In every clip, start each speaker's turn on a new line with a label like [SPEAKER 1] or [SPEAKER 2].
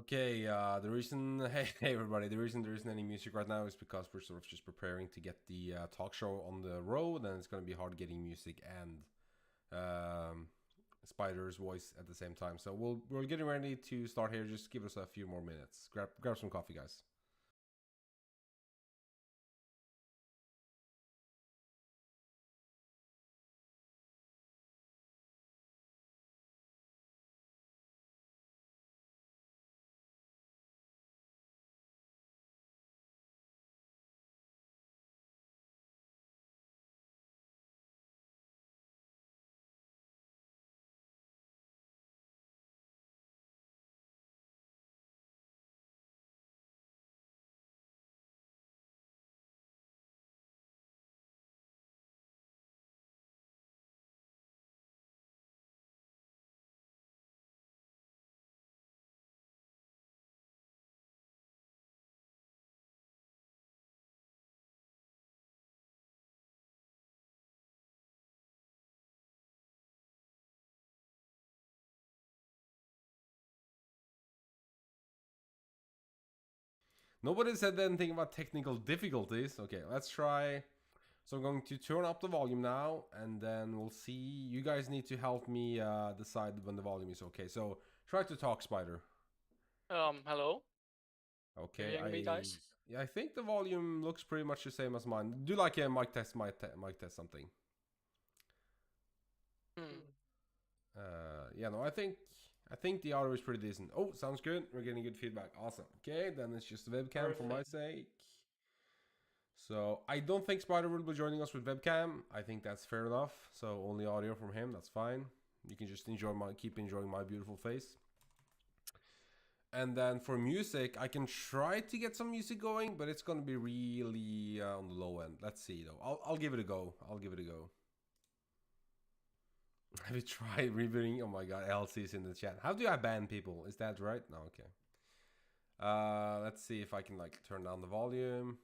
[SPEAKER 1] Okay, the reason, hey everybody, the reason there isn't any music right now is because we're sort of just preparing to get the talk show on the road, and it's going to be hard getting music and Spider's voice at the same time. So we're getting ready to start here. Just give us a few more minutes. Grab some coffee, guys. Nobody said anything about technical difficulties. Okay, let's try. So I'm going to turn up the volume now, and then we'll see. You guys need to help me decide when the volume is okay. So try to talk, Spider.
[SPEAKER 2] Hello? Can you
[SPEAKER 1] Okay,
[SPEAKER 2] hear me, guys?
[SPEAKER 1] yeah, I think the volume looks pretty much the same as mine. Do like a mic test, mic test something. Yeah, no, I think the audio is pretty decent. Oh, sounds good. We're getting good feedback. Awesome. Okay, then it's just webcam for my
[SPEAKER 2] Perfect.
[SPEAKER 1] sake. So I don't think Spider will be joining us with webcam. I think that's fair enough. So only audio from him. That's fine. You can just keep enjoying my beautiful face. And then for music, I can try to get some music going, but it's gonna be really on the low end. Let's see though. I'll give it a go. I'll give it a go. Have you tried rebooting? Oh my god, LC's in the chat. How do I ban people? Is that right? No, okay. Let's see if I can like turn down the volume.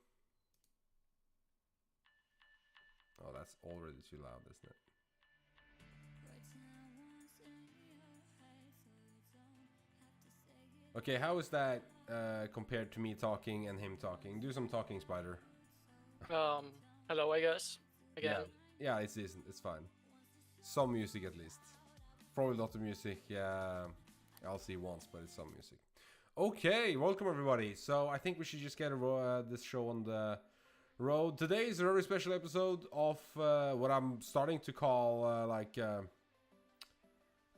[SPEAKER 1] Oh, that's already too loud, isn't it? Okay, how is that compared to me talking and him talking? Do some talking, Spider.
[SPEAKER 2] Hello, I guess. Again.
[SPEAKER 1] Yeah, it's decent. It's fine. Some music at least. Probably not the music I'll see once, but it's some music. Okay, welcome everybody. So I think we should just get this show on the road. Today is a very special episode of what I'm starting to call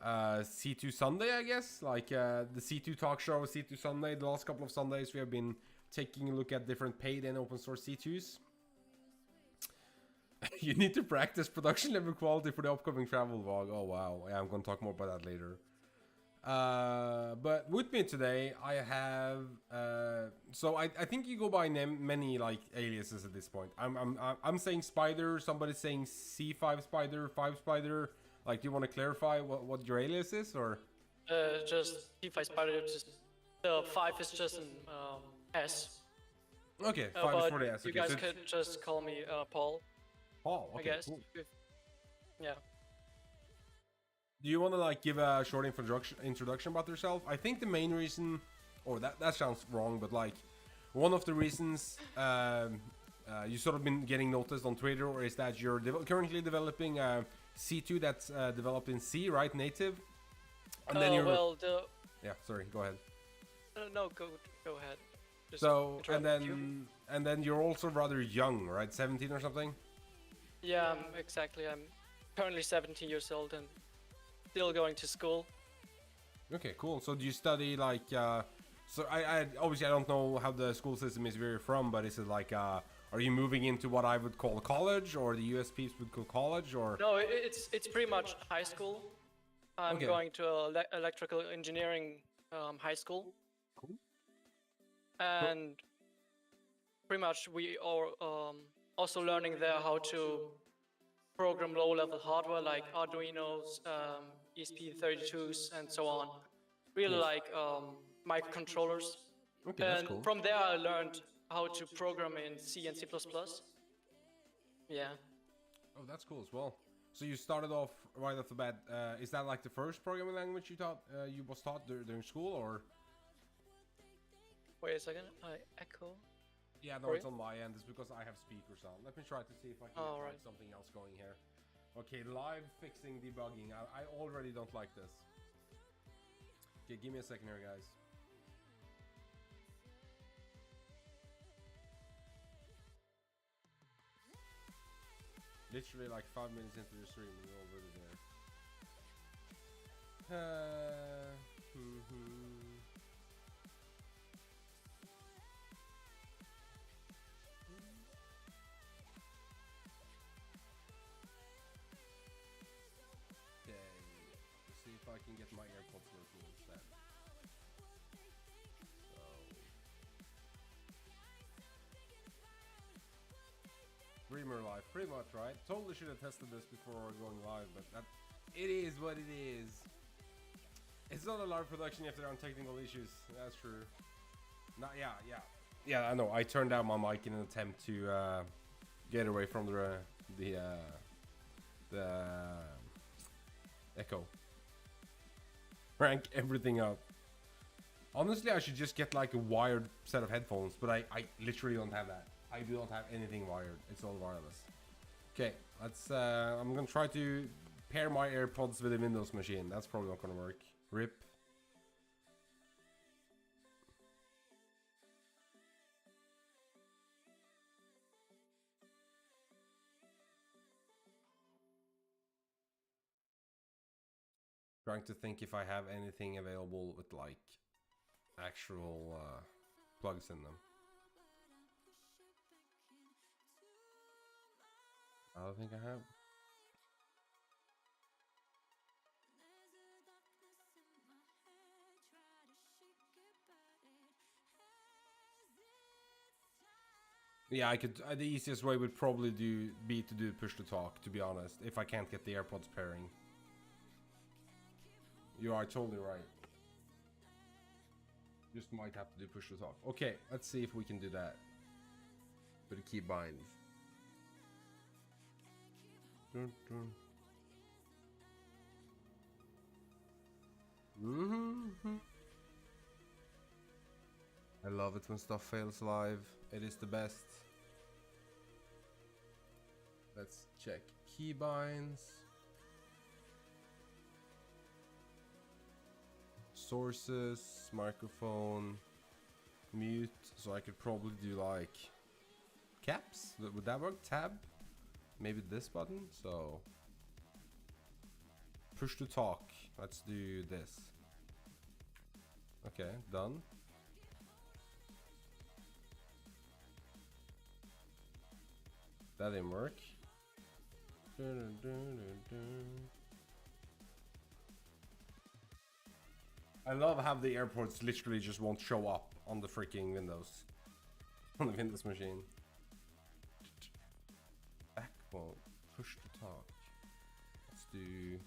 [SPEAKER 1] C2 Sunday, I guess. Like the C2 talk show, C2 Sunday. The last couple of Sundays we have been taking a look at different paid and open source C2s. You need to practice production level quality for the upcoming travel vlog. Oh wow, yeah, I'm gonna talk more about that later. But with me today, I have. So I think you go by many like aliases at this point. I'm saying Spider. Somebody's saying C5pider, 5pider. Like, do you want to clarify what your alias is, or?
[SPEAKER 2] Just C5pider. The 5 is just an S.
[SPEAKER 1] Okay, 5 is for the S. Okay,
[SPEAKER 2] you guys could just call me Paul.
[SPEAKER 1] Paul. Okay,
[SPEAKER 2] I guess.
[SPEAKER 1] cool.
[SPEAKER 2] Yeah.
[SPEAKER 1] Do you want to like give a short introduction about yourself? I think the main reason, or that sounds wrong, but like one of the reasons you sort of been getting noticed on Twitter, or is that you're currently developing a C2 that's developed in C, right, native?
[SPEAKER 2] And then you're
[SPEAKER 1] yeah. Sorry, go ahead.
[SPEAKER 2] No, go ahead.
[SPEAKER 1] Just so and then you're also rather young, right? 17 or something.
[SPEAKER 2] Yeah, exactly. I'm currently 17 years old and still going to school.
[SPEAKER 1] Okay, cool. So do you study like so I obviously I don't know how the school system is where you're from, but is it like are you moving into what I would call college, or the US peeps would call college, or?
[SPEAKER 2] No, it's pretty much high school. I'm going to electrical engineering high school.
[SPEAKER 1] Cool.
[SPEAKER 2] And pretty much we are also learning there how to program low-level hardware like Arduinos, ESP32s, and so on. Really like microcontrollers.
[SPEAKER 1] Okay, that's cool.
[SPEAKER 2] From there I learned how to program in C and C++. Yeah.
[SPEAKER 1] Oh, that's cool as well. So you started off right off the bat. Is that like the first programming language you was taught during school, or?
[SPEAKER 2] Wait a second. I echo.
[SPEAKER 1] Yeah, no,
[SPEAKER 2] Sorry?
[SPEAKER 1] it's on my end. It's because I have speakers on. Let me try to see if I can get like, something else going here. Okay, live fixing debugging. I already don't like this. Okay, give me a second here, guys. Literally like 5 minutes into the stream and we're already there. See if I can get my AirPods working instead. So streamer live, pretty much, right? Totally should have tested this before going live, but that it is what it is. It's not a live production if there aren't technical issues. That's true. Not yeah. I know. I turned down my mic in an attempt to get away from the echo. Rank everything up. Honestly, I should just get like a wired set of headphones, but I literally don't have that. I do not have anything wired. It's all wireless. Okay, let's. I'm gonna try to pair my AirPods with a Windows machine. That's probably not gonna work. RIP. Trying to think if I have anything available with like actual plugs in them. I don't think I have. Yeah, I could. The easiest way would probably be to do push to talk. To be honest, if I can't get the AirPods pairing. You are totally right. Just might have to do push to talk. Okay, let's see if we can do that. With the key binds. Dun, dun. I love it when stuff fails live. It is the best. Let's check keybinds. Sources, microphone, mute. So I could probably do like caps. Would that work? Tab? Maybe this button. So push to talk. Let's do this. Okay, done. That didn't work. Dun, dun, dun, I love how the AirPods literally just won't show up on the freaking Windows. On the Windows machine. Backbone. Push to talk. Let's do...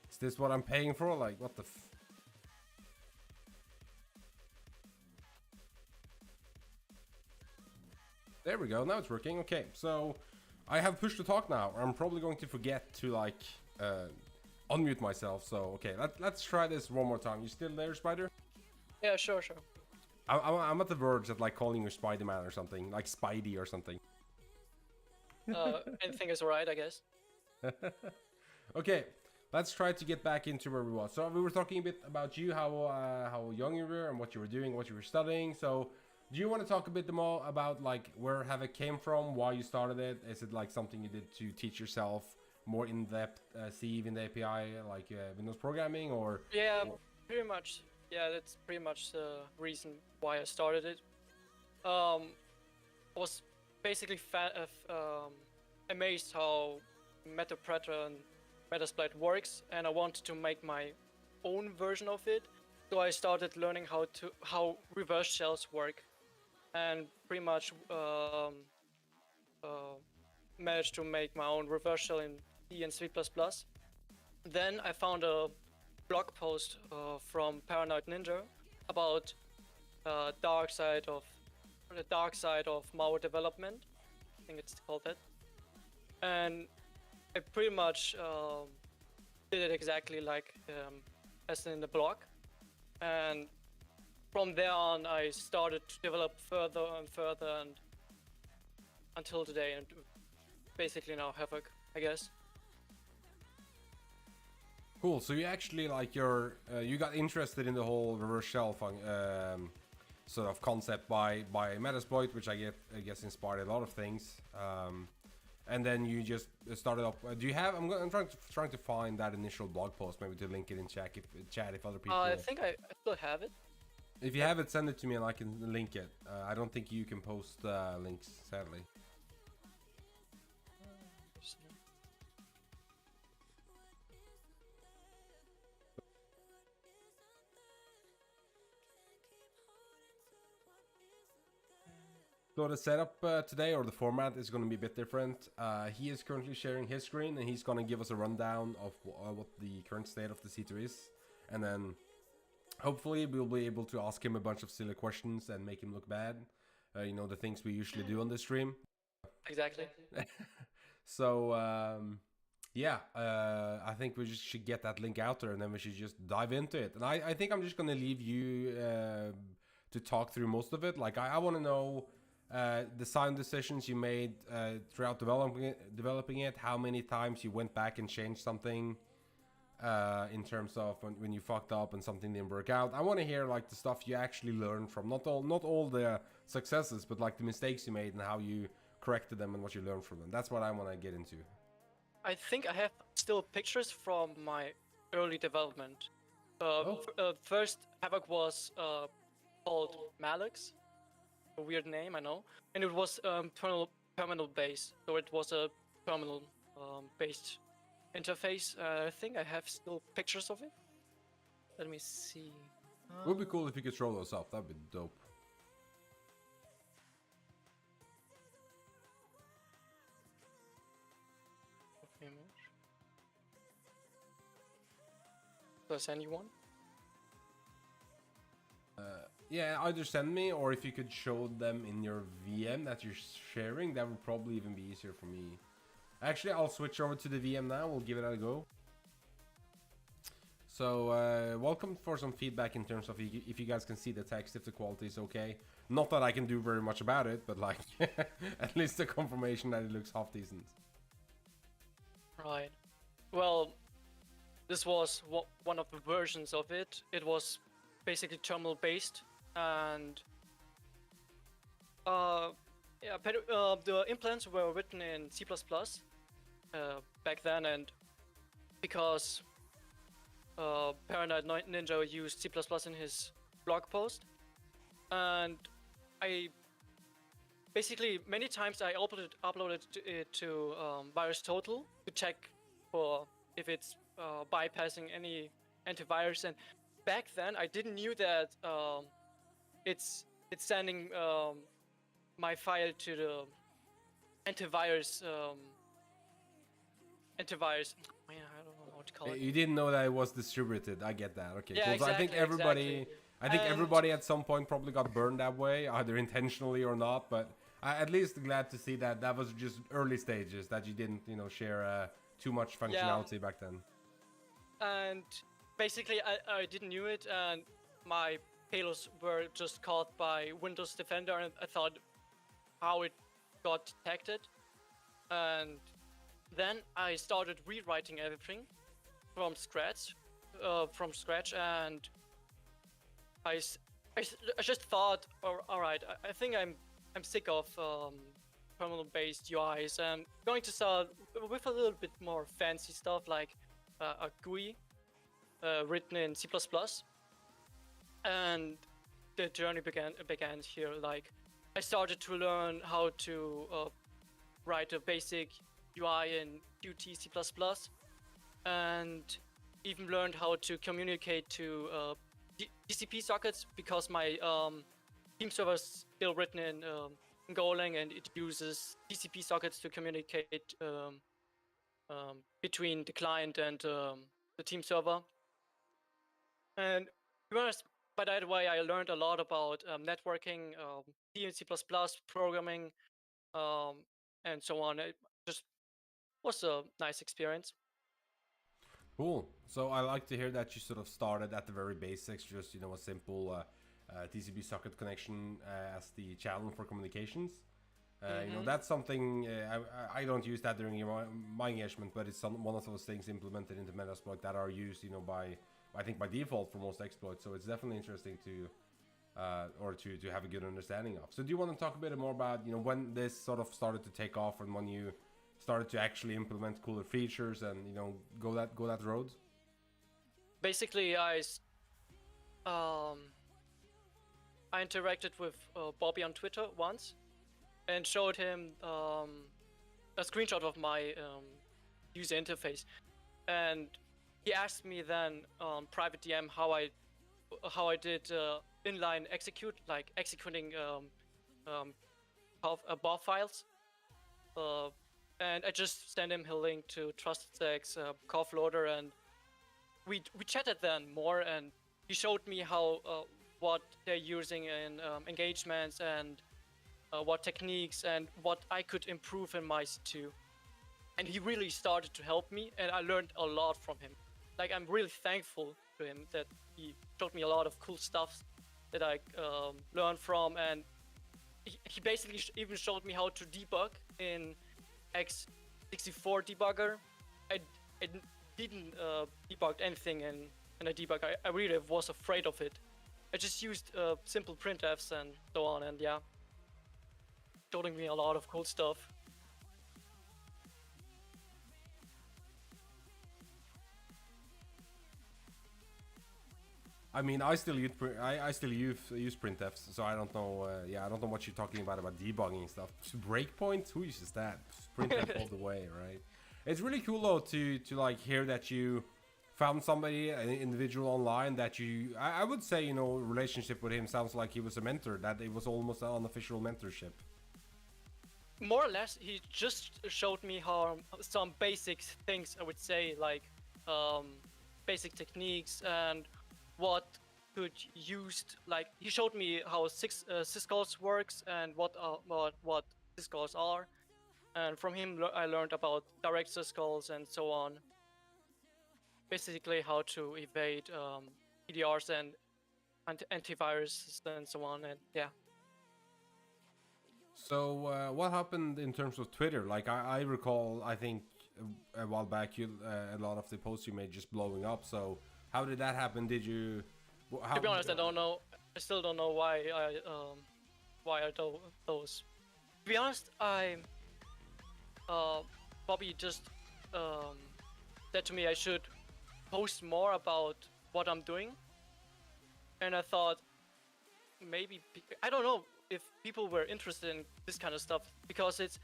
[SPEAKER 1] Is this what I'm paying for? Like, what the f... There we go, now it's working. Okay, so I have push to talk now. I'm probably going to forget to like unmute myself. So okay, let's try this one more time. You still there, Spider?
[SPEAKER 2] Yeah, sure.
[SPEAKER 1] I'm at the verge of like calling you Spider-Man or something, like Spidey or something.
[SPEAKER 2] Anything is alright, I guess.
[SPEAKER 1] Okay, let's try to get back into where we were. So we were talking a bit about you, how young you were and what you were doing, what you were studying. So do you want to talk a bit more about like where Havoc came from, why you started it? Is it like something you did to teach yourself more in depth, C in the API, like Windows programming, or?
[SPEAKER 2] Yeah, pretty much. Yeah, that's pretty much the reason why I started it. I was basically amazed how Metapreter and Metasploit works, and I wanted to make my own version of it. So I started learning how reverse shells work, and pretty much managed to make my own reverse shell in C and C++. Then I found a blog post from Paranoid Ninja about the dark side of malware development. I think it's called that. And I pretty much did it exactly like as in the blog, and from there on I started to develop further and further, and until today, and basically now Havoc, I guess.
[SPEAKER 1] Cool. So you actually like you got interested in the whole reverse shell sort of concept by Metasploit, which I guess inspired a lot of things. And then you just started up. Do you have? I'm trying to find that initial blog post, maybe to link it in chat if other people.
[SPEAKER 2] I think I still have it.
[SPEAKER 1] If you have it, send it to me and I can link it. I don't think you can post links, sadly. So the setup today, or the format, is going to be a bit different. He is currently sharing his screen, and he's going to give us a rundown of what the current state of the C2 is. And then, hopefully, we'll be able to ask him a bunch of silly questions and make him look bad. You know, the things we usually do on this stream.
[SPEAKER 2] Exactly.
[SPEAKER 1] So, yeah, I think we just should get that link out there, and then we should just dive into it. And I think I'm just going to leave you to talk through most of it. Like, I want to know design decisions you made throughout developing it, how many times you went back and changed something in terms of when you fucked up and something didn't work out. I want to hear like the stuff you actually learned from, not all the successes, but like the mistakes you made and how you corrected them and what you learned from them. That's what I want to get into.
[SPEAKER 2] I think I have still pictures from my early development. First, Havoc was called Malix. A weird name, I know, and it was terminal based, so it was a terminal based interface. I think I have still pictures of it. Let me see.
[SPEAKER 1] It would be cool if you could throw those up. That'd be dope.
[SPEAKER 2] Image. Does anyone?
[SPEAKER 1] Yeah, either send me, or if you could show them in your VM that you're sharing, that would probably even be easier for me. Actually, I'll switch over to the VM now. We'll give it a go. So, welcome for some feedback in terms of if you guys can see the text, if the quality is okay. Not that I can do very much about it, but like, at least the confirmation that it looks half decent.
[SPEAKER 2] Right. Well, this was one of the versions of it. It was basically terminal based, and the implants were written in C++ back then, and because Paranoid Ninja used C++ in his blog post, and I basically many times I uploaded it to VirusTotal to check for if it's bypassing any antivirus. And back then I didn't knew that it's sending my file to the antivirus. Man, I don't know what to call it.
[SPEAKER 1] You didn't know that it was distributed. I get that. Okay,
[SPEAKER 2] Yeah,
[SPEAKER 1] cool.
[SPEAKER 2] exactly,
[SPEAKER 1] So I think everybody at some point probably got burned that way, either intentionally or not. But I at least glad to see that that was just early stages, that you didn't, share too much functionality back then.
[SPEAKER 2] And basically, I didn't knew it, and my payloads were just caught by Windows Defender, and I thought how it got detected. And then I started rewriting everything from scratch, and I just thought, all right, I think I'm sick of terminal-based UIs. I'm going to start with a little bit more fancy stuff like a GUI written in C++, and the journey began here. Like, I started to learn how to write a basic UI in Qt C++, and even learned how to communicate to TCP sockets, because my team server is still written in Golang, and it uses TCP sockets to communicate between the client and the team server. And to be honest, by that way, I learned a lot about networking, C and C++ programming, and so on. It just was a nice experience.
[SPEAKER 1] Cool. So I like to hear that you sort of started at the very basics, just a simple TCP socket connection as the channel for communications. That's something I don't use that during my engagement, but it's one of those things implemented into Metasploit that are used, by I think by default for most exploits. So it's definitely interesting to have a good understanding of. So do you want to talk a bit more about when this sort of started to take off and when you started to actually implement cooler features and go that road?
[SPEAKER 2] Basically, I interacted with Bobby on Twitter once and showed him a screenshot of my user interface, and he asked me then on private DM how I did inline execute, like executing BOF files, and I just sent him a link to TrustedSec's COF loader, and we chatted then more, and he showed me how what they're using in engagements and what techniques and what I could improve in my C2. And he really started to help me, and I learned a lot from him. Like, I'm really thankful to him that he showed me a lot of cool stuff that I learned from, and he basically even showed me how to debug in X64 debugger. I didn't debug anything in a debugger. I really was afraid of it. I just used simple printfs and so on, and yeah, showing me a lot of cool stuff.
[SPEAKER 1] I mean, I still use printfs, so I don't know. I don't know what you're talking about debugging stuff. Breakpoint, who uses that? Printf all the way, right? It's really cool though to like hear that you found somebody, an individual online that I would say relationship with him sounds like he was a mentor. That it was almost an unofficial mentorship.
[SPEAKER 2] More or less, he just showed me how some basic things, I would say, like basic techniques and what could used. Like, he showed me how syscalls works and what syscalls are, and from him I learned about direct syscalls and so on. Basically, how to evade PDRs and antivirus and so on, and yeah.
[SPEAKER 1] So what happened in terms of Twitter? Like I recall, I think a while back, a lot of the posts you made just blowing up. So how did that happen? Did you?
[SPEAKER 2] To be honest, I don't know. I still don't know why I do those. To be honest, Bobby just said to me I should post more about what I'm doing, and I thought maybe I don't know if people were interested in this kind of stuff, because it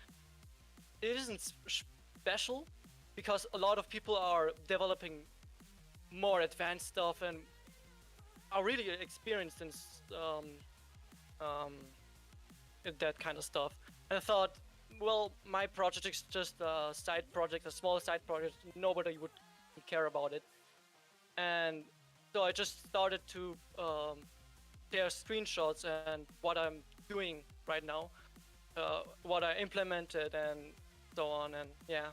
[SPEAKER 2] isn't special, because a lot of people are developing more advanced stuff and are really experienced in that kind of stuff. And I thought, well, my project is just a side project, a small side project. Nobody would care about it. And so I just started to share screenshots and what I'm doing right now, what I implemented and so on, and yeah.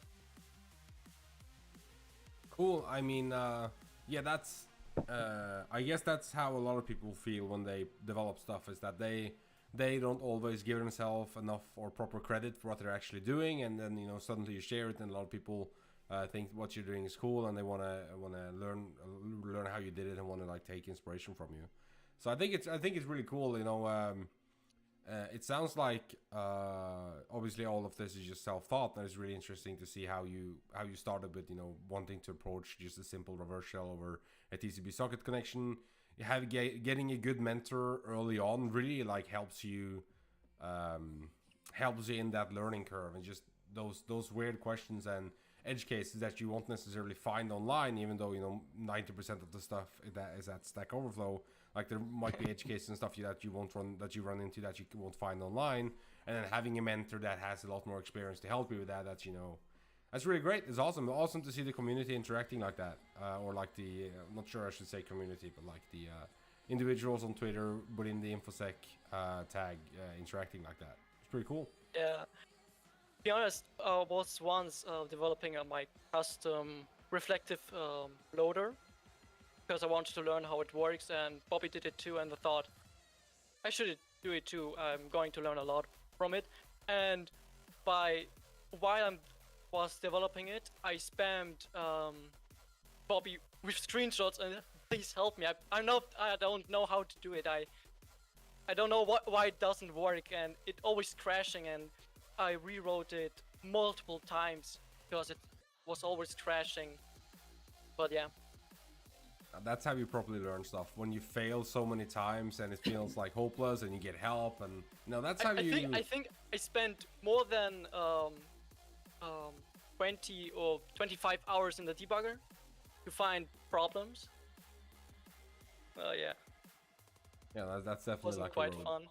[SPEAKER 1] Cool. I mean, that's I guess that's how a lot of people feel when they develop stuff, is that they don't always give themselves enough or proper credit for what they're actually doing, and then suddenly you share it and a lot of people think what you're doing is cool, and they want to learn how you did it and want to like take inspiration from you. So I think it's really cool. It sounds like obviously all of this is just self-taught, and it's really interesting to see how you started with wanting to approach just a simple reverse shell over a TCP socket connection. Getting a good mentor early on really like helps you in that learning curve, and just those weird questions and edge cases that you won't necessarily find online, even though 90% of the stuff that is at Stack Overflow. Like there might be edge cases and stuff that you run into that you won't find online, and then having a mentor that has a lot more experience to help you with that's really great. It's awesome to see the community interacting like that, or like the I'm not sure I should say community, but like the individuals on Twitter within the InfoSec tag interacting like that. It's pretty cool.
[SPEAKER 2] Yeah. To be honest, I was once developing my custom reflective loader because I wanted to learn how it works, and Bobby did it too, and I thought I should do it too. I'm going to learn a lot from it, and while I was developing it, I spammed Bobby with screenshots and please help me. I don't know how to do it. I don't know why it doesn't work, and it always crashing, and I rewrote it multiple times because it was always crashing. But yeah.
[SPEAKER 1] That's how you properly learn stuff. When you fail so many times and it feels like hopeless, and you get help, and that's how
[SPEAKER 2] I think I spent more than 20 or 25 hours in the debugger to find problems. Yeah.
[SPEAKER 1] Yeah, that's definitely
[SPEAKER 2] Wasn't
[SPEAKER 1] like
[SPEAKER 2] quite
[SPEAKER 1] a road.
[SPEAKER 2] fun.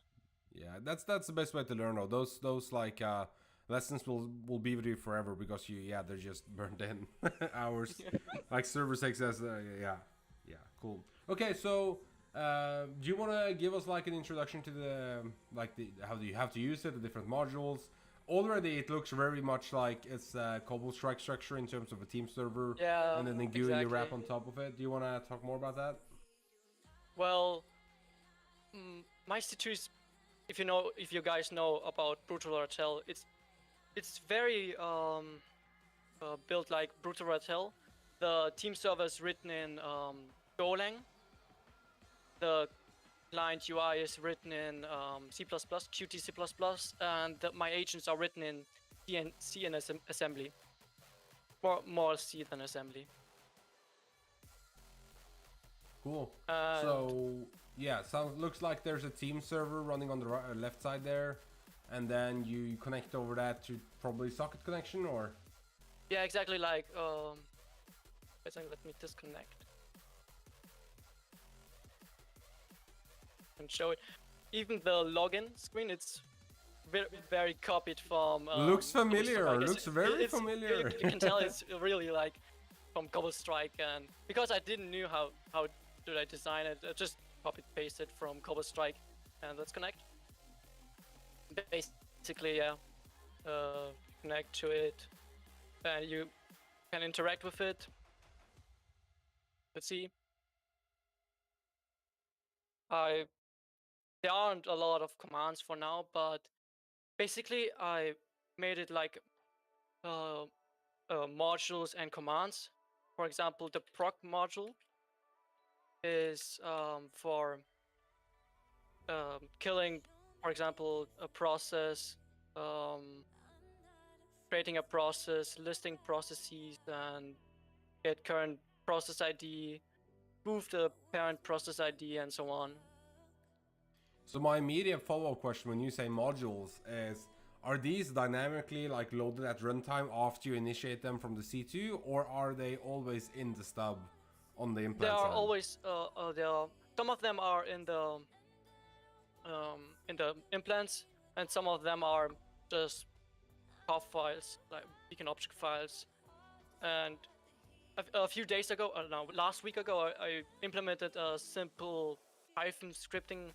[SPEAKER 1] Yeah, that's the best way to learn though. Those like lessons will be with you forever because they're just burnt in hours. Like server success. Yeah, cool. Okay, so do you want to give us like an introduction to the how do you have to use it, the different modules? Already it looks very much like it's a Cobble Strike structure in terms of a team server,
[SPEAKER 2] Yeah,
[SPEAKER 1] and then the GUI you wrap
[SPEAKER 2] exactly.
[SPEAKER 1] on top of it. Do you want to talk more about that?
[SPEAKER 2] Well, my C2 is, if you guys know about Brutal Ratel, it's very built like Brutal Ratel. The team server is written in Golang. The client UI is written in C++, Qt C++, and my agents are written in C and assembly. More C than assembly.
[SPEAKER 1] Cool. So yeah, looks like there's a team server running on the left side there, and then you connect over that to probably socket connection, or?
[SPEAKER 2] Yeah, exactly. Like let me disconnect and show it. Even the login screen, it's very copied from.
[SPEAKER 1] Looks familiar.
[SPEAKER 2] Like,
[SPEAKER 1] looks very familiar.
[SPEAKER 2] You can tell it's really like from Cobble Strike, and because I didn't know how did I design it, I just copy pasted from Cobble Strike, and let's connect. Basically, yeah, connect to it, and you can interact with it. Let's see. There aren't a lot of commands for now, but basically I made it like modules and commands. For example, the proc module is for killing, for example, a process, creating a process, listing processes, and get current process ID, move the parent process ID, and so on.
[SPEAKER 1] So my immediate follow-up question when you say modules is, are these dynamically like loaded at runtime after you initiate them from the C2, or are they always in the stub on the implant side?
[SPEAKER 2] They are always some of them are in the implants, and some of them are just path files, like beacon object files. And a few days ago, no, last week ago, I implemented a simple Python scripting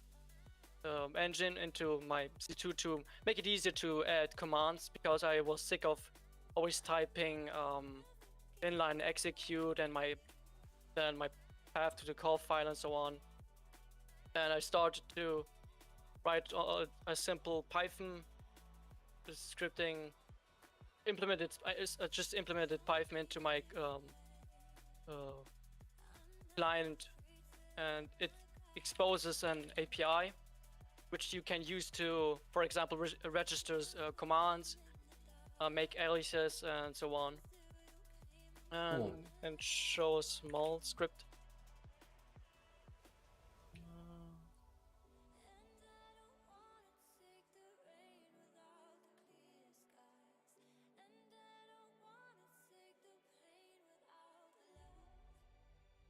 [SPEAKER 2] engine into my C2 to make it easier to add commands, because I was sick of always typing inline execute and my path to the call file and so on. And I started to write a simple Python scripting. I just implemented Python into my client, and it exposes an API which you can use to, for example, registers commands, make aliases, and so on.
[SPEAKER 1] Cool.
[SPEAKER 2] And show a small script.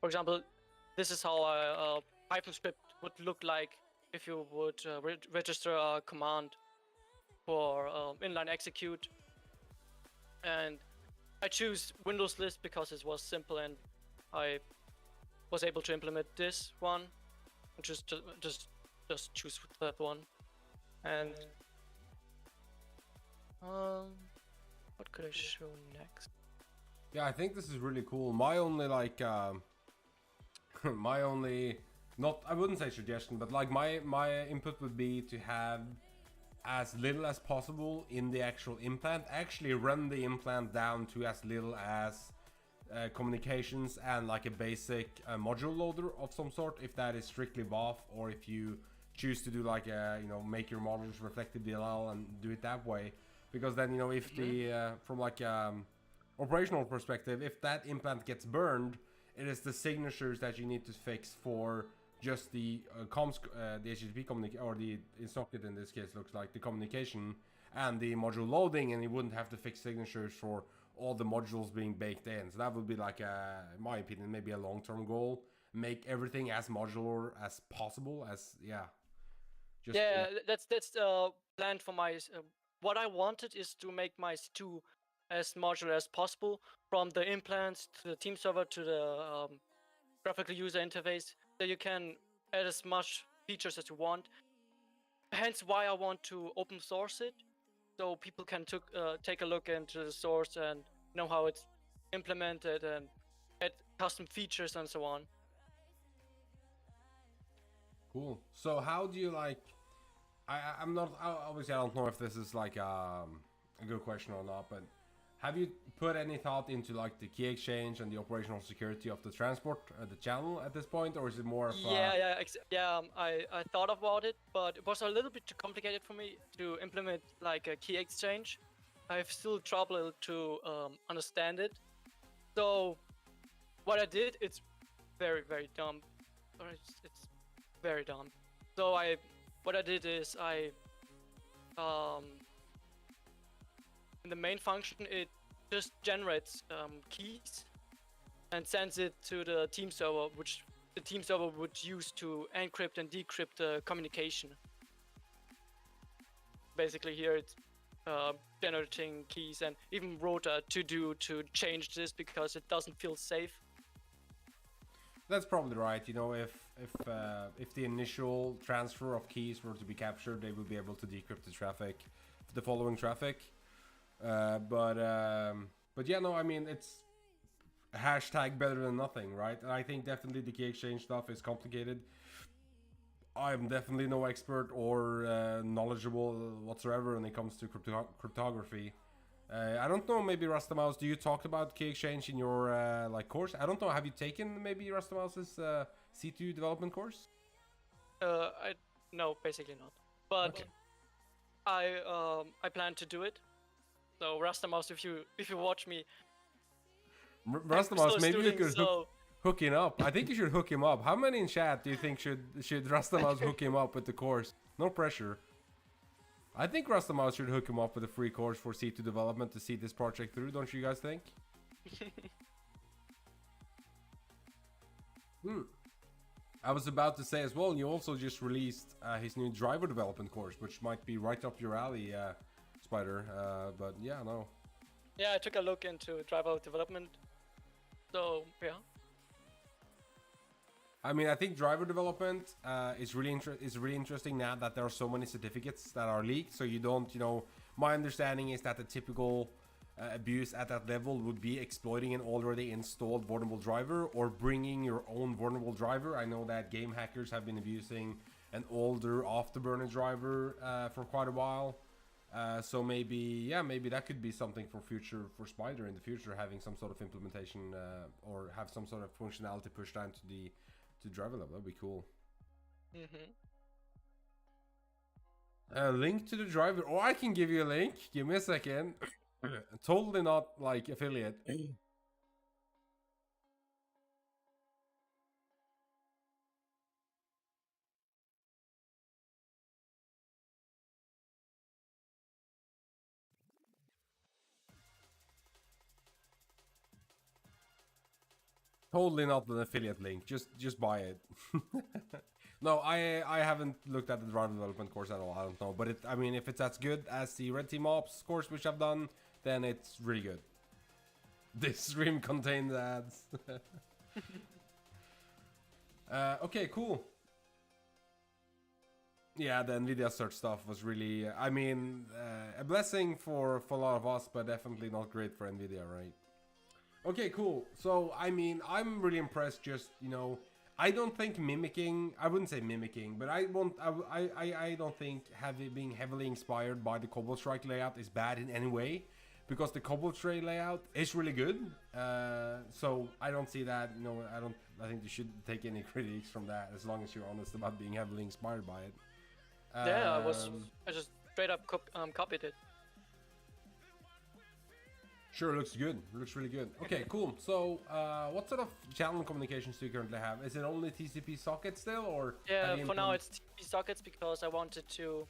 [SPEAKER 2] For example, this is how a Python script would look like if you would register a command for inline execute. And I choose Windows list because it was simple, and I was able to implement this one. Just choose that one. And what could I show next?
[SPEAKER 1] Yeah, I think this is really cool. My only like my only, not, I wouldn't say suggestion, but like my input would be to have as little as possible in the actual implant. Actually run the implant down to as little as communications and like a basic module loader of some sort, if that is strictly BOF, or if you choose to do like a, you know, make your models reflective DLL and do it that way. Because then, you know, if the from like operational perspective, if that implant gets burned, it is the signatures that you need to fix for just the comms, the HTTP communication, or the in socket in this case looks like the communication and the module loading, and you wouldn't have to fix signatures for all the modules being baked in. So that would be like in my opinion, maybe a long-term goal. Make everything as modular as possible. As just,
[SPEAKER 2] yeah, that's planned for my. What I wanted is to make my C2 as modular as possible, from the implants to the team server to the graphical user interface, that you can add as much features as you want. Hence why I want to open source it, so people can take a look into the source and know how it's implemented and add custom features and so on.
[SPEAKER 1] cool. So how do you like? I'm not, obviously I don't know if this is like a good question or not, but have you put any thought into like the key exchange and the operational security of the transport, the channel at this point, or is it more of
[SPEAKER 2] I thought about it, but it was a little bit too complicated for me to implement like a key exchange. I have still trouble to understand it. So what I did, it's very dumb. Or it's very dumb. So what I did is in the main function, it just generates keys and sends it to the team server, which the team server would use to encrypt and decrypt the communication. Basically here it's generating keys, and even wrote a to-do to change this because it doesn't feel safe.
[SPEAKER 1] That's probably right. You know, if the initial transfer of keys were to be captured, they would be able to decrypt the traffic, the following traffic. But yeah, no, I mean, it's hashtag better than nothing, right? And I think definitely the key exchange stuff is complicated. I'm definitely no expert or knowledgeable whatsoever when it comes to cryptography. I don't know, maybe Rastamouse, do you talk about key exchange in your like course? I don't know, have you taken maybe Rastamouse's C2 development course?
[SPEAKER 2] No, basically not. But
[SPEAKER 1] okay.
[SPEAKER 2] I plan to do it. So Rastamouse, if you watch me,
[SPEAKER 1] Rastamouse, maybe you could hook him up. I think you should hook him up. How many in chat do you think should Rastamouse hook him up with the course? No pressure. I think Rastamouse should hook him up with a free course for C2 development to see this project through, don't you guys think? I was about to say as well, you also just released his new driver development course, which might be right up your alley, Spider. But yeah, no.
[SPEAKER 2] Yeah, I took a look into driver development. So yeah.
[SPEAKER 1] I mean, I think driver development is really interesting now that there are so many certificates that are leaked. So you don't, you know, my understanding is that the typical abuse at that level would be exploiting an already installed vulnerable driver or bringing your own vulnerable driver. I know that game hackers have been abusing an older afterburner driver for quite a while. So maybe, yeah, maybe that could be something for Spider in the future, having some sort of implementation or have some sort of functionality pushed down to the driver level. That'd be cool. Link to the driver. Oh, I can give you a link. Give me a second. Totally not like affiliate. Totally not an affiliate link. Just buy it. No, I haven't looked at the driver development course at all. I don't know, but I mean, if it's as good as the Red Team Ops course which I've done, then it's really good. This stream contains ads. Okay, cool. Yeah, the Nvidia search stuff was really, I mean, a blessing for a lot of us, but definitely not great for Nvidia, right? Okay, cool. So, I mean, I'm really impressed. Just, you know, I don't think mimicking. I wouldn't say mimicking, but I won't. I don't think being heavily inspired by the Cobalt Strike layout is bad in any way, because the Cobalt Strike layout is really good. So I don't see that. You know, I don't. I think you should take any critiques from that as long as you're honest about being heavily inspired by it.
[SPEAKER 2] Yeah, I just straight up copied it.
[SPEAKER 1] Sure, looks good. Looks really good. Okay, cool. So, what sort of channel communications do you currently have? Is it only TCP sockets still, or?
[SPEAKER 2] Yeah, for now it's TCP sockets because I wanted to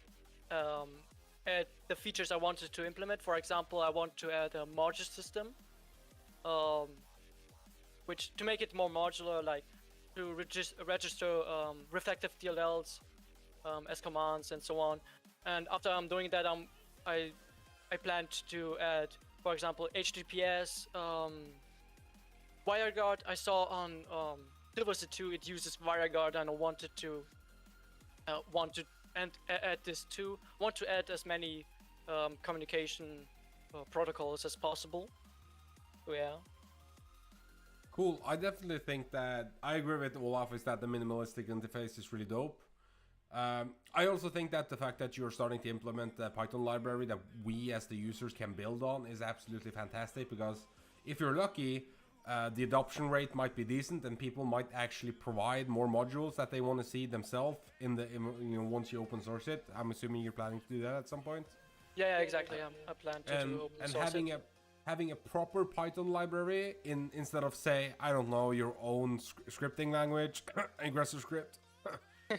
[SPEAKER 2] add the features I wanted to implement. For example, I want to add a module system, which to make it more modular, like to register reflective DLLs as commands and so on. And after I'm doing that, I planned to add, for example, HTTPS, WireGuard. I saw on Havoc C2 it uses WireGuard, and I wanted to add this too. Want to add as many communication protocols as possible. So, yeah.
[SPEAKER 1] Cool. I definitely think that I agree with Olaf is that the minimalistic interface is really dope. I also think that the fact that you're starting to implement the Python library that we as the users can build on is absolutely fantastic, because if you're lucky, the adoption rate might be decent and people might actually provide more modules that they want to see themselves once you open source it. I'm assuming you're planning to do that at some point.
[SPEAKER 2] Yeah, exactly. I plan to do open source
[SPEAKER 1] and having a proper Python library instead of, say, I don't know, your own scripting language, aggressive script.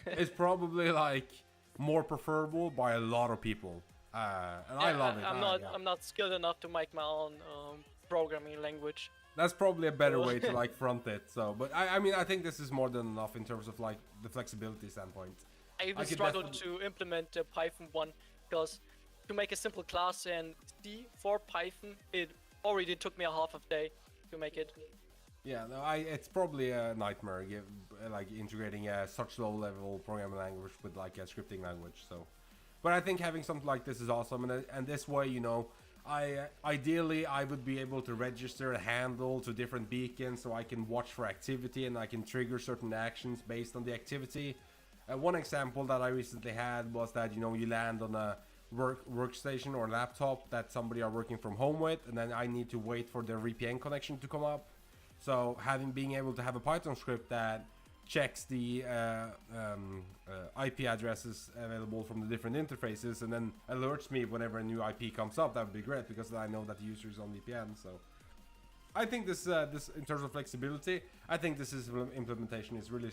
[SPEAKER 1] It's probably like more preferable by a lot of people, and I love it.
[SPEAKER 2] I'm not skilled enough to make my own programming language.
[SPEAKER 1] That's probably a better way to like front it. So, but I mean, I think this is more than enough in terms of like the flexibility standpoint.
[SPEAKER 2] I even struggled to implement the Python one, because to make a simple class in C for Python, it already took me a half a day to make it.
[SPEAKER 1] Yeah, no, it's probably a nightmare, like integrating such low-level programming language with like a scripting language. So, but I think having something like this is awesome, and this way, you know, ideally I would be able to register a handle to different beacons, so I can watch for activity and I can trigger certain actions based on the activity. One example that I recently had was that, you know, you land on a workstation or laptop that somebody are working from home with, and then I need to wait for their VPN connection to come up. So being able to have a Python script that checks the IP addresses available from the different interfaces and then alerts me whenever a new IP comes up, that would be great, because then I know that the user is on VPN. So I think this in terms of flexibility, I think this implementation is really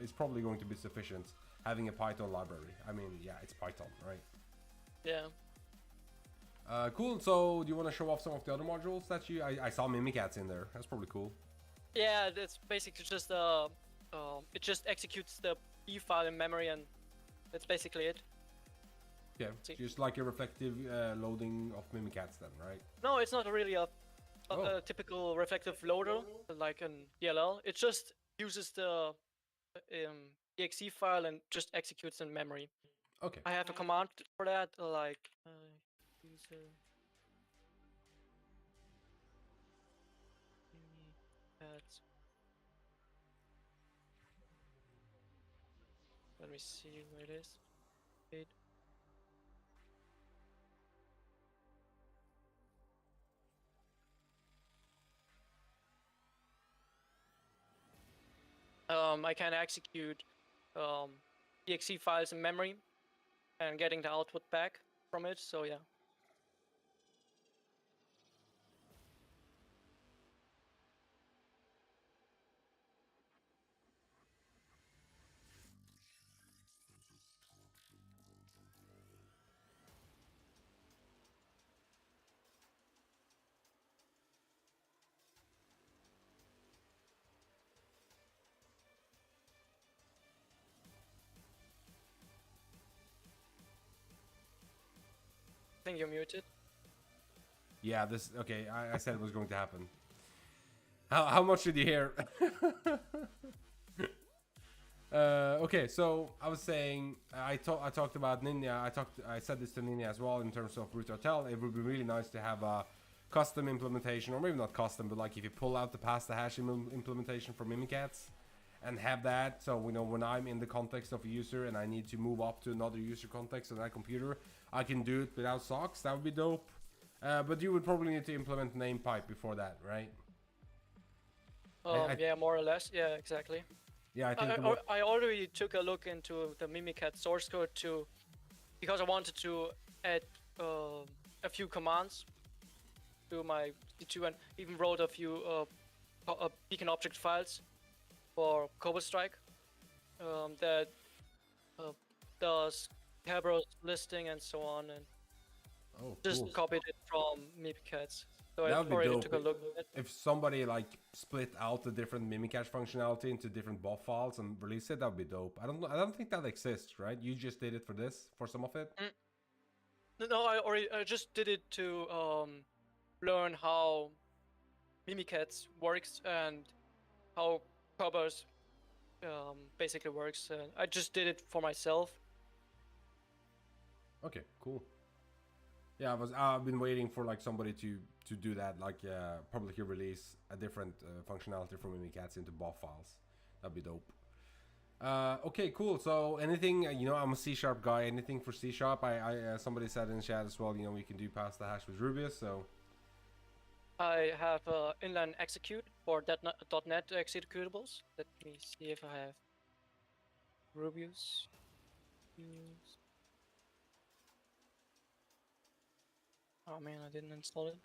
[SPEAKER 1] is probably going to be sufficient, having a Python library. I mean, yeah, it's Python, right?
[SPEAKER 2] Yeah.
[SPEAKER 1] Cool. So, do you want to show off some of the other modules that I saw mimikatz in there? That's probably cool.
[SPEAKER 2] Yeah, it's basically just it just executes the B file in memory, and that's basically it.
[SPEAKER 1] Yeah, just like a reflective loading of mimikatz then, right?
[SPEAKER 2] No, it's not really a typical reflective loader like an DLL. It just uses the exe file and just executes in memory.
[SPEAKER 1] Okay.
[SPEAKER 2] I have a command for that, like user mimikatz. Let me see where it is. I can execute exe files in memory and getting the output back from it, so yeah. I think you're muted.
[SPEAKER 1] Yeah, okay, I said it was going to happen. How much did you hear? Okay, so I was saying I talked about Ninja. I said this to Ninja as well in terms of root hotel. It would be really nice to have a custom implementation, or maybe not custom, but like if you pull out the pass the hash implementation for mimikatz and have that, so we know when I'm in the context of a user and I need to move up to another user context on that computer, I can do it without socks. That would be dope. But you would probably need to implement name pipe before that, right?
[SPEAKER 2] Yeah, more or less. Yeah, exactly.
[SPEAKER 1] Yeah, I think
[SPEAKER 2] I already took a look into the mimikatz source code too, because I wanted to add a few commands to my C2 and even wrote a few beacon object files for Cobalt Strike that does Cabros listing and so on, and just copied it from mimikatz. So I already took a look at it.
[SPEAKER 1] If somebody like split out the different mimikatz functionality into different buff files and release it, that would be dope. I don't think that exists, right? You just did it for this, for some of it.
[SPEAKER 2] No, I just did it to learn how mimikatz works and how Cobalt basically works. I just did it for myself.
[SPEAKER 1] Okay, cool. Yeah, I've been waiting for like somebody to do that, like publicly release a different functionality from mimikatz into buff files. That'd be dope. Okay, cool. So anything, I'm a C# guy. Anything for C#? I somebody said in the chat as well. We can do pass the hash with Rubius. So
[SPEAKER 2] I have inline execute for .NET executables. Let me see if I have Rubius. Oh man, I didn't install it.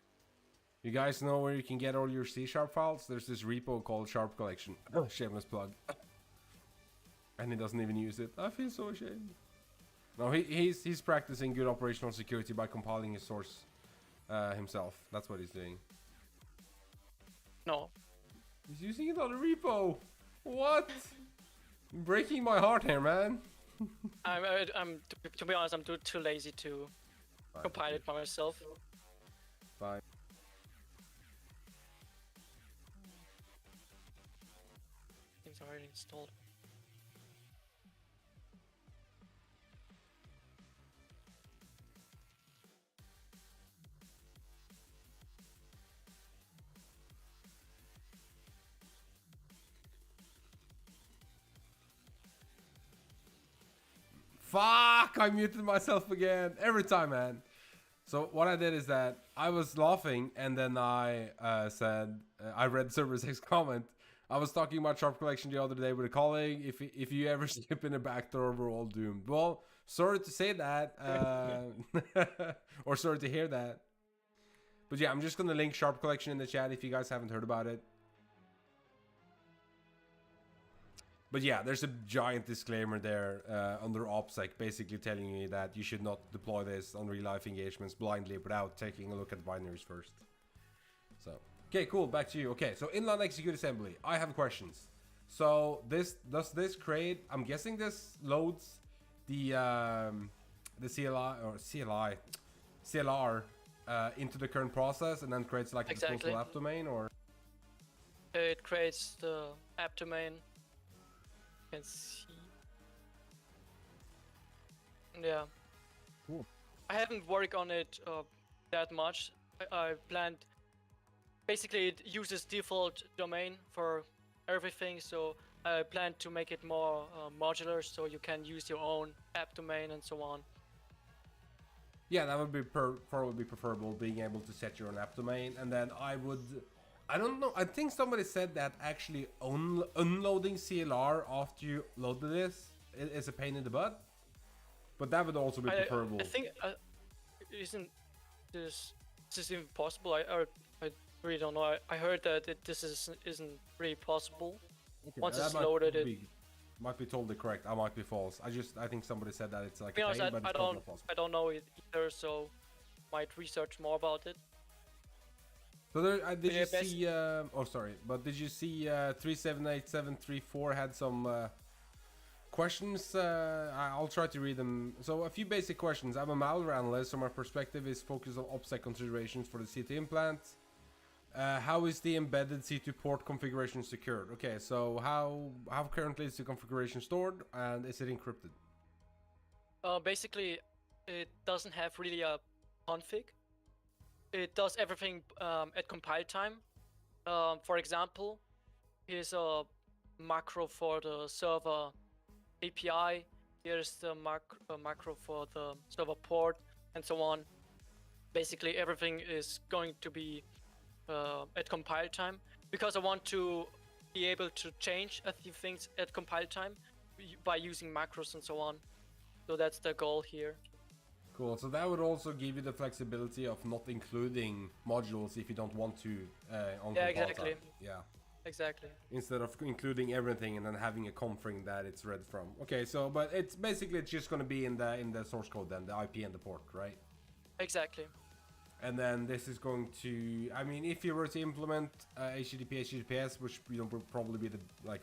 [SPEAKER 1] You guys know where you can get all your C# files? There's this repo called Sharp Collection. Shameless plug. And he doesn't even use it. I feel so ashamed. No, he's practicing good operational security by compiling his source himself. That's what he's doing.
[SPEAKER 2] No.
[SPEAKER 1] He's using it on a repo. What? Breaking my heart here, man.
[SPEAKER 2] I'm to be honest, I'm too lazy to compile it by myself.
[SPEAKER 1] Fine.
[SPEAKER 2] Things already installed.
[SPEAKER 1] Fuck! I muted myself again. Every time, man. So what I did is that I was laughing and then I said, I read Server6's comment. I was talking about Sharp Collection the other day with a colleague. If you ever skip in a backdoor, we're all doomed. Well, sorry to say that. Or sorry to hear that. But yeah, I'm just going to link Sharp Collection in the chat if you guys haven't heard about it. But yeah, there's a giant disclaimer there under OpSec, basically telling you that you should not deploy this on real-life engagements blindly without taking a look at the binaries first. So, okay, cool, back to you. Okay, so inline execute assembly. I have questions. So does this create? I'm guessing this loads the CLR into the current process and then creates like a disposable app domain, or
[SPEAKER 2] it creates the app domain. Can see. Yeah.
[SPEAKER 1] Cool.
[SPEAKER 2] I haven't worked on it that much. I planned. Basically, it uses default domain for everything, so I plan to make it more modular, so you can use your own app domain and so on.
[SPEAKER 1] Yeah, that would be probably preferable, being able to set your own app domain, and then I don't know. I think somebody said that actually unloading CLR after you loaded this is a pain in the butt. But that would also be preferable.
[SPEAKER 2] I think isn't this even possible? I really don't know. I heard that this isn't really possible. Okay, once it's loaded, it
[SPEAKER 1] might be totally correct. I might be false. I think somebody said that it's like a pain, but it's not possible.
[SPEAKER 2] I don't know it either, so might research more about it.
[SPEAKER 1] So there, did you see? But did you see 378734 had some questions? I'll try to read them. So a few basic questions. I'm a malware analyst, so my perspective is focused on OpSec considerations for the C2 implant. How is the embedded C2 port configuration secured? Okay, so how currently is the configuration stored, and is it encrypted?
[SPEAKER 2] Basically, it doesn't have really a config. it does everything at compile time. For example, here's a macro for the server API. Here's the macro for the server port, and so on. Basically, everything is going to be at compile time, because I want to be able to change a few things at compile time by using macros and so on. So that's the goal here.
[SPEAKER 1] Cool. So that would also give you the flexibility of not including modules if you don't want to on
[SPEAKER 2] Yeah,
[SPEAKER 1] compile
[SPEAKER 2] exactly.
[SPEAKER 1] time. Yeah.
[SPEAKER 2] Exactly.
[SPEAKER 1] Instead of including everything and then having a config that it's read from. Okay, so but it's basically it's just going to be in the source code then, the IP and the port, right?
[SPEAKER 2] Exactly.
[SPEAKER 1] And then this is going to, I mean, if you were to implement HTTP, HTTPS, which would probably be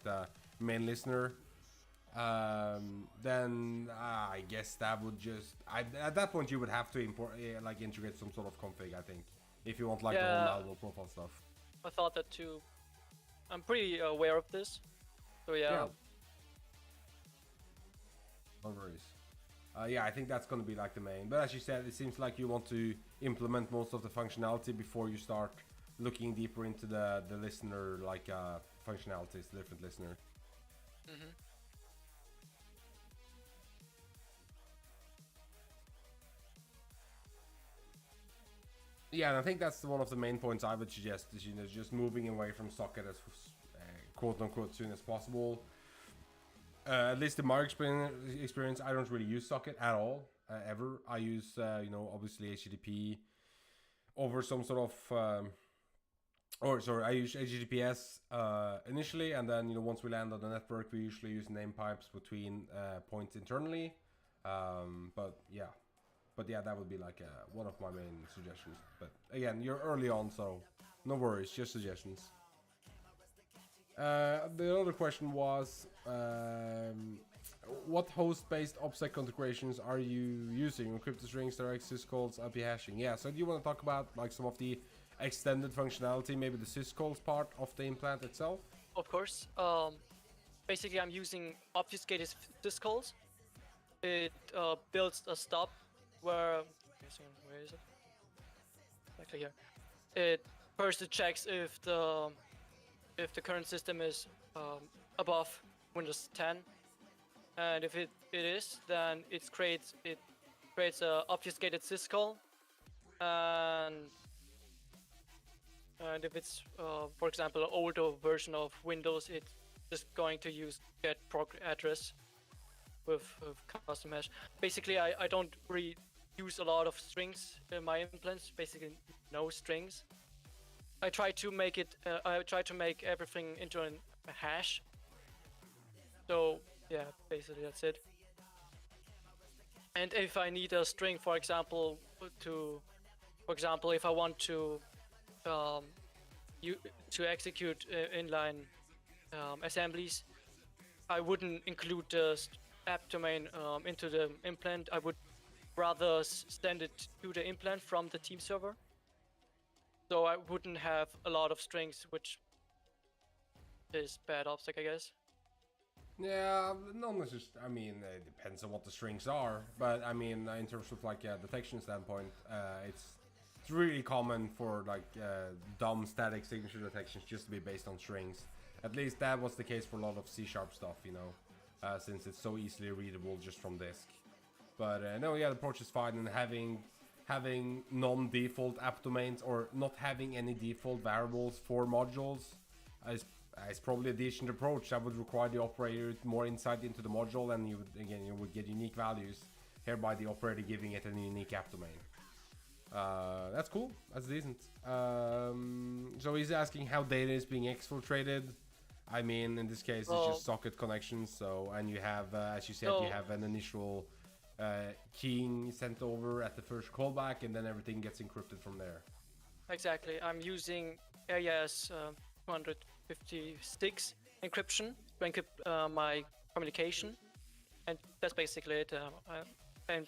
[SPEAKER 1] the main listener, then I guess that would just, at that point you would have to import, integrate some sort of config, I think, if you want the whole malware profile stuff.
[SPEAKER 2] I thought that too. I'm pretty aware of this, so yeah.
[SPEAKER 1] No worries. Yeah, I think that's going to be the main. But as you said, it seems like you want to implement most of the functionality before you start looking deeper into the listener functionalities, the different listener.
[SPEAKER 2] Mm-hmm.
[SPEAKER 1] Yeah, and I think that's one of the main points I would suggest is just moving away from socket as quote unquote soon as possible. At least in my experience, I don't really use socket at all ever. I use obviously HTTP over some sort of I use HTTPS initially, and then once we land on the network, we usually use name pipes between points internally. But yeah, that would be one of my main suggestions. But again, you're early on, so no worries, just suggestions. The other question was, what host-based OpSec configurations are you using? Encrypted strings, direct syscalls, IP hashing. Yeah, so do you want to talk about some of the extended functionality, maybe the syscalls part of the implant itself?
[SPEAKER 2] Of course. Basically, I'm using obfuscated syscalls. It builds a stop where is it? Exactly here. It first checks if the current system is above Windows 10, and if it is, then it creates a obfuscated syscall, and if it's for example an older version of Windows, it's just going to use get proc address with custom hash. Basically, I don't really use a lot of strings in my implants. Basically, no strings. I try to make everything into a hash. So yeah, basically that's it. And if I need a string, for example, if I want to execute inline assemblies, I wouldn't include the app domain into the implant. I would rather send it to the implant from the team server. So I wouldn't have a lot of strings, which is bad OpSec, I guess.
[SPEAKER 1] Yeah, not necessarily. I mean, it depends on what the strings are. But I mean, in terms of detection standpoint, it's really common for dumb static signature detections just to be based on strings. At least that was the case for a lot of C# stuff, since it's so easily readable just from disk. But no, yeah, the approach is fine, and having non-default app domains or not having any default variables for modules is probably a decent approach. That would require the operator more insight into the module, and you would get unique values, hereby the operator giving it a unique app domain. That's cool. That's decent. So he's asking how data is being exfiltrated. I mean, in this case, it's just socket connections. So, and you have, as you said, you have an initial keying sent over at the first callback, and then everything gets encrypted from there.
[SPEAKER 2] Exactly. I'm using AES 256 encryption to encrypt my communication, and that's basically it. I'm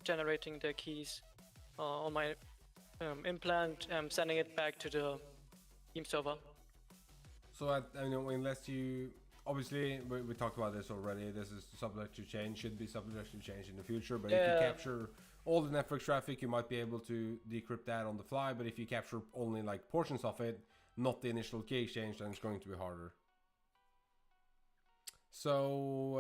[SPEAKER 2] generating the keys on my implant, sending it back to the team server.
[SPEAKER 1] So, unless you... Obviously, we talked about this already. This is subject to change, should be subject to change in the future. But if you capture all the network traffic, you might be able to decrypt that on the fly, but if you capture only like portions of it, not the initial key exchange, then it's going to be harder. So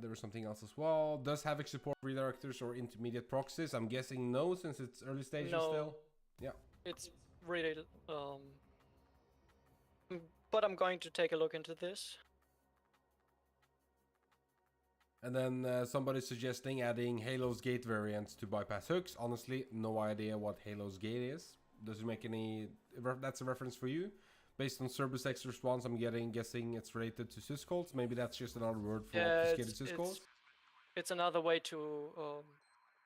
[SPEAKER 1] there was something else as well. Does Havoc support redirectors or intermediate proxies? I'm guessing no, since it's early stages still. Yeah.
[SPEAKER 2] It's really but I'm going to take a look into this.
[SPEAKER 1] And then somebody's suggesting adding Halo's gate variants to bypass hooks. Honestly, no idea what Halo's gate is. Does it make any... That's a reference for you? Based on CyberSec's response, I'm guessing it's related to syscalls. Maybe that's just another word for obfuscated syscalls.
[SPEAKER 2] It's another way to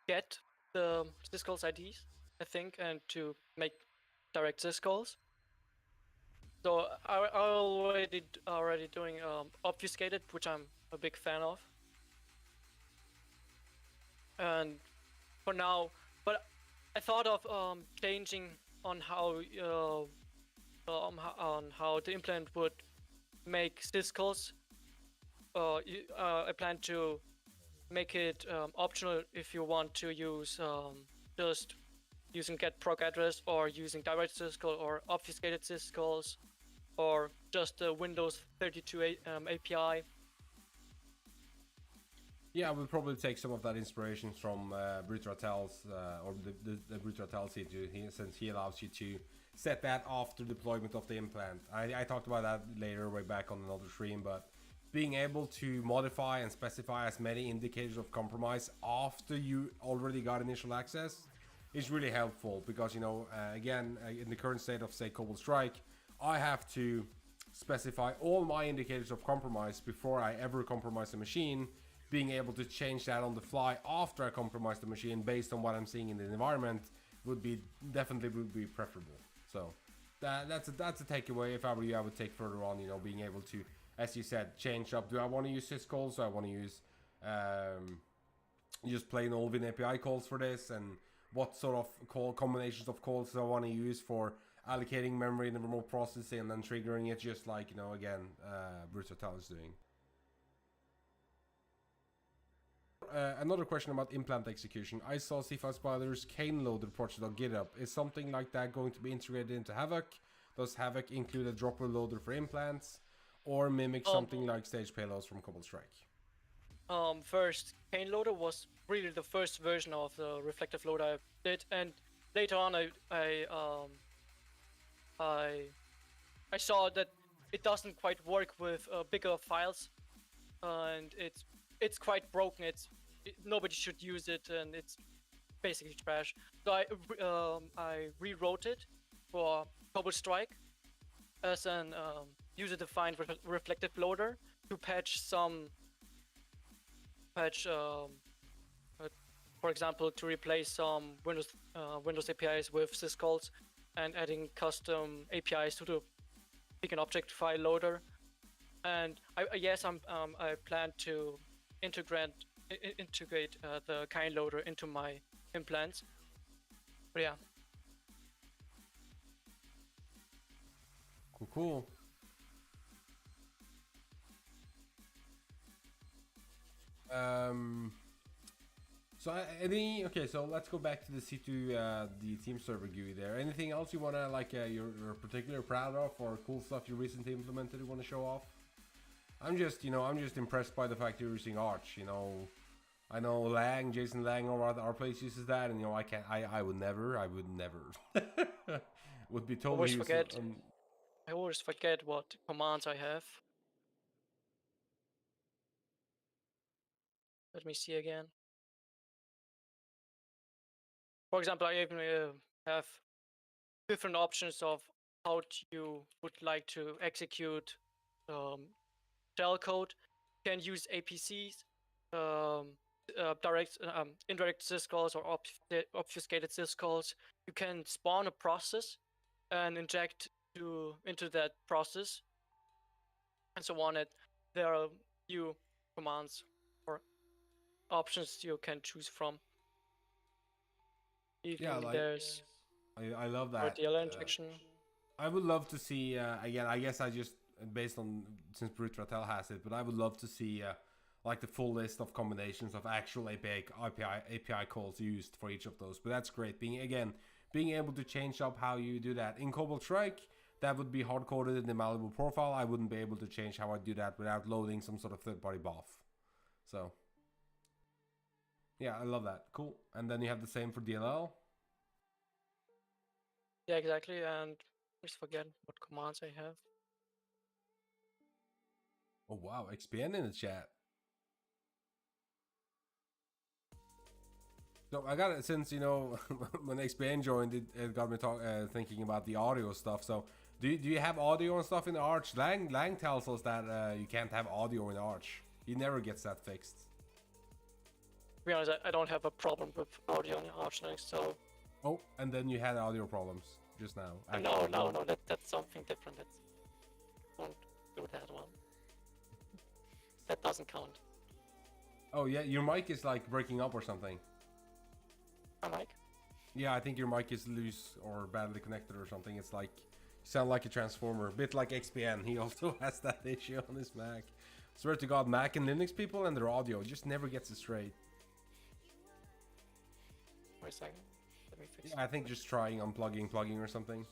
[SPEAKER 2] get the syscalls IDs, I think, and to make direct syscalls. So I already doing obfuscated, which I'm a big fan of. And for now, but I thought of changing on how the implant would make syscalls. I plan to make it optional if you want to use just using get proc address, or using direct syscall or obfuscated syscalls, or just the Windows 32 API.
[SPEAKER 1] Yeah, we'll probably take some of that inspiration from Brutratel's or the Brutratel C2, since he allows you to set that after deployment of the implant. I talked about that later, way back on another stream, but being able to modify and specify as many indicators of compromise after you already got initial access is really helpful, because, you know, again, in the current state of, say, Cobalt Strike, I have to specify all my indicators of compromise before I ever compromise the machine. Being able to change that on the fly after I compromise the machine based on what I'm seeing in the environment would be preferable. So that's a takeaway. If I were you, I would take further on, you know, being able to, as you said, change up. Do I want to use syscalls? Do I want to use just plain old Win API calls for this? And what sort of combinations of calls do I want to use for allocating memory in the remote processing and then triggering it, just like, you know, again, Brutratel is doing. Another question about implant execution. I saw C5pider's cane loader project on GitHub. Is something like that going to be integrated into Havoc? Does Havoc include a dropper loader for implants, or mimic something like stage payloads from Cobalt Strike?
[SPEAKER 2] First, cane loader was really the first version of the reflective loader I did, and later on I saw that it doesn't quite work with bigger files, and it's quite broken. Nobody should use it, and it's basically trash. So I rewrote it for Cobalt Strike as an user-defined reflective loader to patch for example, to replace some Windows APIs with syscalls, and adding custom APIs to the beacon object file loader. And I plan to integrate the kind loader into my implants. But yeah.
[SPEAKER 1] Cool. So let's go back to the C2, the team server GUI there. Anything else you wanna, like, you're particularly proud of, or cool stuff you recently implemented you wanna show off? I'm just impressed by the fact you're using Arch. You know, I know Jason Lang or our place uses that, and you know, I would never would be totally useless.
[SPEAKER 2] I always forget what commands I have. Let me see again. For example, I even have different options of how you would like to execute shell code. You can use APCs, indirect syscalls, or obfuscated syscalls. You can spawn a process and inject into that process, and so on. There are few commands or options you can choose from.
[SPEAKER 1] Yeah, like,
[SPEAKER 2] there's
[SPEAKER 1] I love that.
[SPEAKER 2] RTL injection.
[SPEAKER 1] I would love to see again. I guess I just based on, since Brutratel has it, but I would love to see like the full list of combinations of actual API calls used for each of those. But that's great. Being able to change up how you do that in Cobalt Strike, that would be hard coded in the Malibu profile. I wouldn't be able to change how I do that without loading some sort of third-party buff. So yeah, I love that. Cool. And then you have the same for DLL.
[SPEAKER 2] Yeah, exactly. And just forget what commands I have.
[SPEAKER 1] Oh wow, expand in the chat. So I got it, since you know when XPN joined, it got me thinking about the audio stuff. So do you have audio and stuff in Arch? Lang tells us that you can't have audio in Arch. He never gets that fixed.
[SPEAKER 2] To be honest, I don't have a problem with audio in Arch Linux, so.
[SPEAKER 1] Oh, and then you had audio problems just now.
[SPEAKER 2] No, that's something different. Don't do that one. That doesn't count.
[SPEAKER 1] Oh yeah, your mic is like breaking up or something.
[SPEAKER 2] My mic?
[SPEAKER 1] Yeah, I think your mic is loose or badly connected or something. It's like, you sound like a transformer, a bit like XPN. He also has that issue on his Mac. Swear to God, Mac and Linux people and their audio just never gets it straight.
[SPEAKER 2] Wait a second. Let me fix
[SPEAKER 1] Yeah, I think just trying unplugging, plugging or something.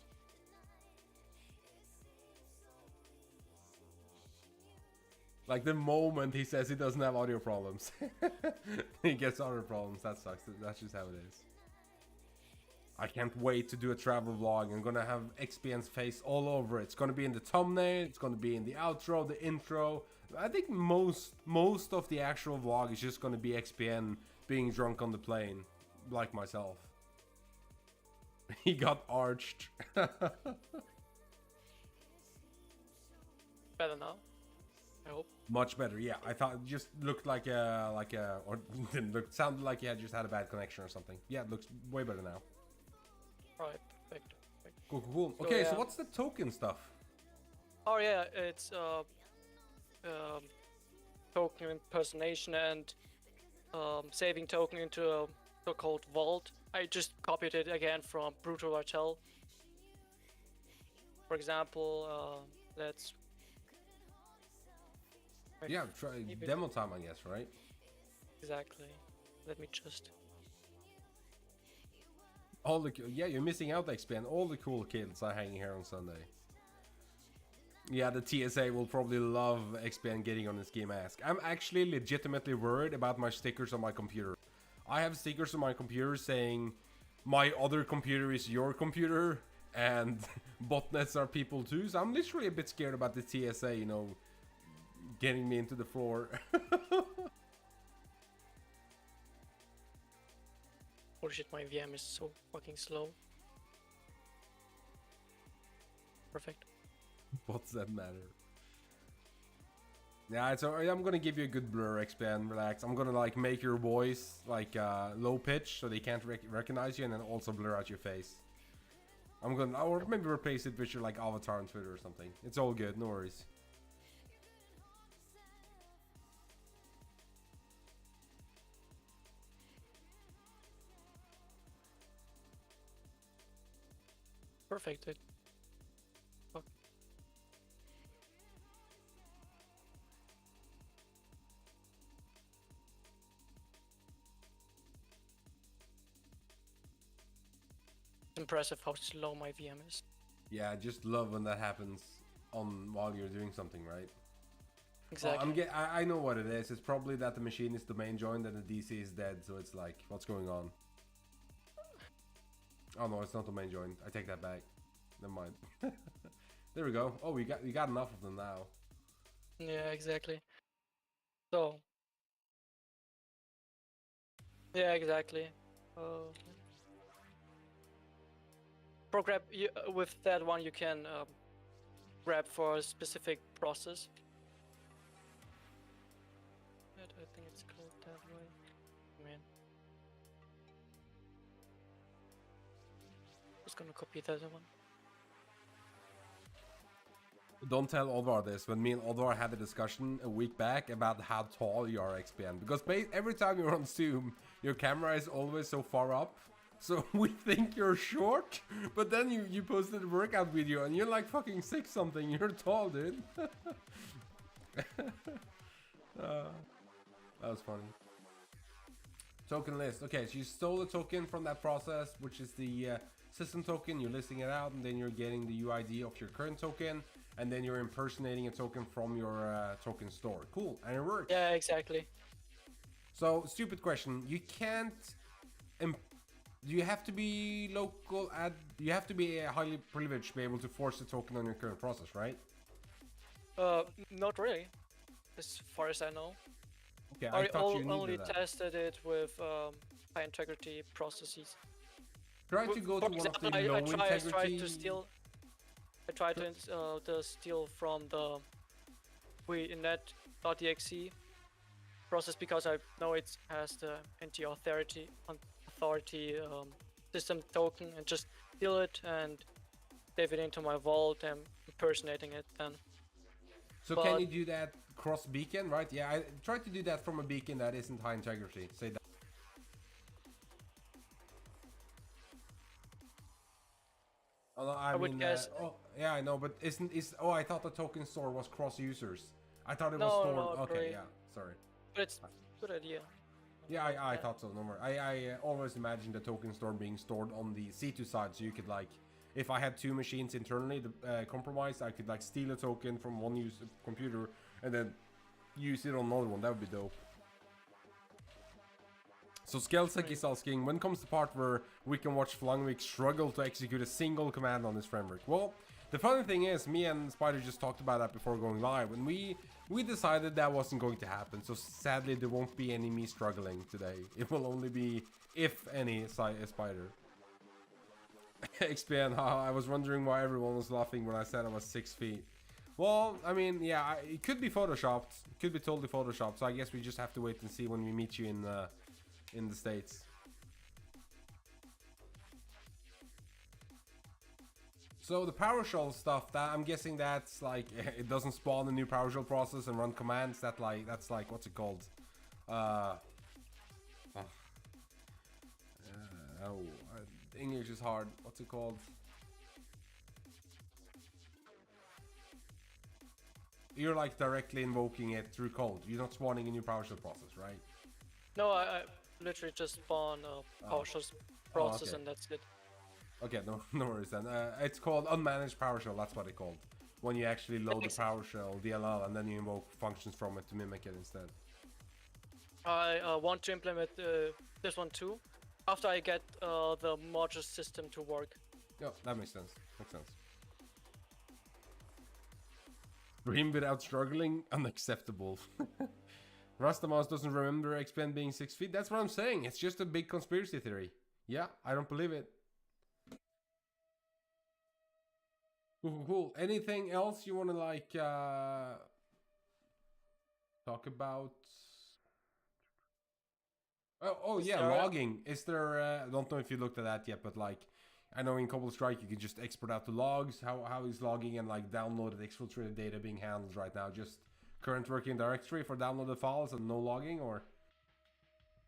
[SPEAKER 1] Like the moment he says he doesn't have audio problems, he gets audio problems. That sucks. That's just how it is. I can't wait to do a travel vlog. I'm gonna have XPN's face all over it. It's gonna be in the thumbnail. It's gonna be in the outro, the intro. I think most of the actual vlog is just gonna be XPN being drunk on the plane, like myself. He got arched.
[SPEAKER 2] Better now, I hope.
[SPEAKER 1] Much better, yeah. I thought it just looked like a or didn't look, sounded like you had just had a bad connection or something. Yeah, it looks way better now.
[SPEAKER 2] Right, perfect.
[SPEAKER 1] Cool.
[SPEAKER 2] So,
[SPEAKER 1] Okay,
[SPEAKER 2] yeah.
[SPEAKER 1] so what's the token stuff?
[SPEAKER 2] Oh yeah, it's token impersonation and saving token into a so-called vault. I just copied it again from Brutal Cartel. For example, let's.
[SPEAKER 1] Yeah, try demo time, I guess, right?
[SPEAKER 2] Exactly. Let me just.
[SPEAKER 1] All the you're missing out, XPN. All the cool kids are hanging here on Sunday. Yeah, the TSA will probably love XPN getting on the ski mask. I'm actually legitimately worried about my stickers on my computer. I have stickers on my computer saying my other computer is your computer and botnets are people too. So I'm literally a bit scared about the TSA, you know, getting me into the floor.
[SPEAKER 2] Holy shit, my VM is so fucking slow. Perfect.
[SPEAKER 1] What's that matter? Yeah, it's alright. I'm gonna give you a good blur, XPN. Relax. I'm gonna like make your voice like low pitch so they can't recognize you, and then also blur out your face. I'm gonna, or maybe replace it with your like avatar on Twitter or something. It's all good, no worries.
[SPEAKER 2] Perfect. Fuck. Impressive how slow my VM is.
[SPEAKER 1] Yeah, I just love when that happens on while you're doing something, right?
[SPEAKER 2] Exactly.
[SPEAKER 1] I know what it is. It's probably that the machine is domain joined and the DC is dead, so it's like, what's going on? Oh no, it's not domain joined. I take that back. Never mind. There we go. Oh, we got enough of them now.
[SPEAKER 2] Yeah, exactly. So. Yeah, exactly. Grab with that one you can grab for a specific process. I think it's called that way. Man. Just gonna copy that one.
[SPEAKER 1] Don't tell Odvar this. When me and Odvar had a discussion a week back about how tall you are, XPN, because every time you're on Zoom, your camera is always so far up. So we think you're short, but then you posted a workout video and you're like fucking 6 something. You're tall, dude. That was funny. Token list. Okay, so you stole a token from that process, which is the system token. You're listing it out, and then you're getting the UID of your current token, and then you're impersonating a token from your token store. Cool, and it works.
[SPEAKER 2] Yeah, exactly.
[SPEAKER 1] So, stupid question. You can't. Do you have to be local? You have to be highly privileged to be able to force a token on your current process, right?
[SPEAKER 2] Not really, as far as I know.
[SPEAKER 1] Okay, I thought you needed
[SPEAKER 2] only
[SPEAKER 1] that.
[SPEAKER 2] tested it with high integrity processes.
[SPEAKER 1] Try to go to one of the low integrity.
[SPEAKER 2] I tried to steal from the net.exe process because I know it has the anti-authority system token, and just steal it and save it into my vault and impersonating it then.
[SPEAKER 1] So can you do that cross beacon, right? Yeah, I tried to do that from a beacon that isn't high integrity. Say that. Oh, no, I mean,
[SPEAKER 2] guess.
[SPEAKER 1] Oh, yeah, I know, but oh, I thought the token store was cross users. I thought it was
[SPEAKER 2] No,
[SPEAKER 1] stored.
[SPEAKER 2] no,
[SPEAKER 1] Okay,
[SPEAKER 2] really.
[SPEAKER 1] yeah, sorry.
[SPEAKER 2] But it's a good idea.
[SPEAKER 1] Yeah, I thought so. No more. I always imagined the token store being stored on the C2 side, so you could like, if I had two machines internally compromised, I could like steal a token from one computer and then use it on another one. That would be dope. So Skelsek is asking, when comes the part where we can watch Flangvik struggle to execute a single command on this framework? Well, the funny thing is, me and Spider just talked about that before going live, and we decided that wasn't going to happen. So sadly, there won't be any me struggling today. It will only be, if any, Spider. XPN, I was wondering why everyone was laughing when I said I was 6 feet. Well, I mean, yeah, it could be photoshopped. It could be totally photoshopped. So I guess we just have to wait and see when we meet you in the States. So the PowerShell stuff, that I'm guessing that's like, it doesn't spawn a new PowerShell process and run commands. That's like what's it called? English is hard. What's it called? You're like directly invoking it through code. You're not spawning a new PowerShell process, right?
[SPEAKER 2] No, I literally just spawn a PowerShell process, and that's it.
[SPEAKER 1] Okay, no worries then. It's called unmanaged PowerShell. That's what it's called. When you actually load the PowerShell DLL and then you invoke functions from it to mimic it instead.
[SPEAKER 2] I want to implement this one too, after I get the module system to work.
[SPEAKER 1] Yeah, that makes sense. Makes sense. Dream without struggling, unacceptable. Rastamouse doesn't remember XPN being 6 feet. That's what I'm saying. It's just a big conspiracy theory. Yeah, I don't believe it. Cool. Anything else you want to like talk about? Oh yeah, logging. Is there? I don't know if you looked at that yet, but like, I know in Cobblestrike you can just export out the logs. How is logging and like downloaded exfiltrated data being handled right now? Just current working directory for downloaded files and no logging, or?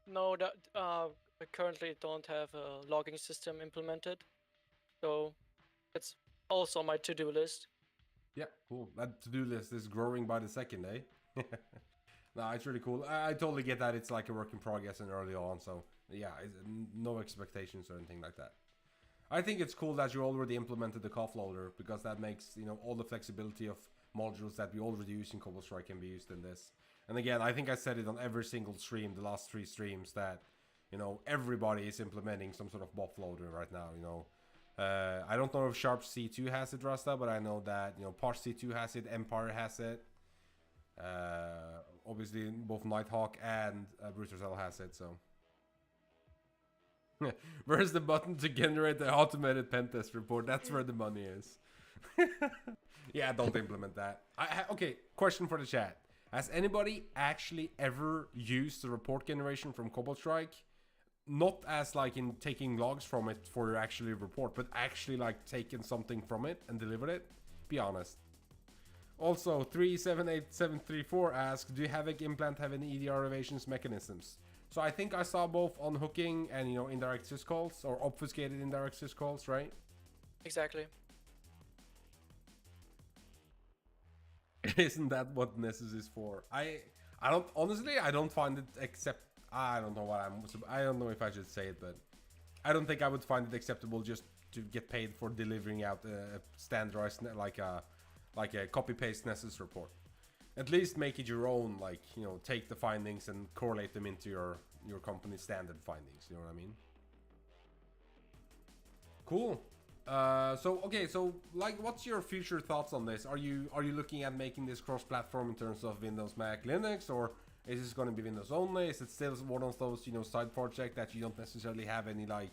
[SPEAKER 2] No, that I currently don't have a logging system implemented, so it's also on my to-do list.
[SPEAKER 1] Yeah, cool. That to-do list is growing by the second, eh? No, it's really cool. I totally get that it's like a work in progress and early on, so yeah, no expectations or anything like that. I think it's cool that you already implemented the COF loader, because that makes, you know, all the flexibility of modules that we already use in Cobblestrike can be used in this. And again, I think I said it on every single stream, the last 3 streams, that, you know, everybody is implementing some sort of buff loader right now, you know. I don't know if Sharp C2 has it, Rasta, but I know that, you know, Parse C2 has it, Empire has it. Obviously, both Nighthawk and Brutal has it, so. Where's the button to generate the automated pen test report? That's where the money is. Yeah, don't implement that. Okay, question for the chat. Has anybody actually ever used the report generation from Cobblestrike? Not as like in taking logs from it for your actually report, but actually like taking something from it and delivered it? Be honest. Also, 378734 asks, do Havoc implant have any EDR evasions mechanisms? So I think I saw both unhooking and, you know, indirect syscalls, or obfuscated indirect syscalls, right?
[SPEAKER 2] Exactly.
[SPEAKER 1] Isn't that what Nessus is for? I don't find it I don't know I don't know if I should say it, but I don't think I would find it acceptable just to get paid for delivering out a standardized, like a copy paste Nessus report. At least make it your own, like, you know, take the findings and correlate them into your company's standard findings, you know what I mean? Cool. So like, what's your future thoughts on this? Are you looking at making this cross-platform in terms of Windows, Mac, Linux, or is this going to be Windows only? Is it still one of those, you know, side project that you don't necessarily have any, like,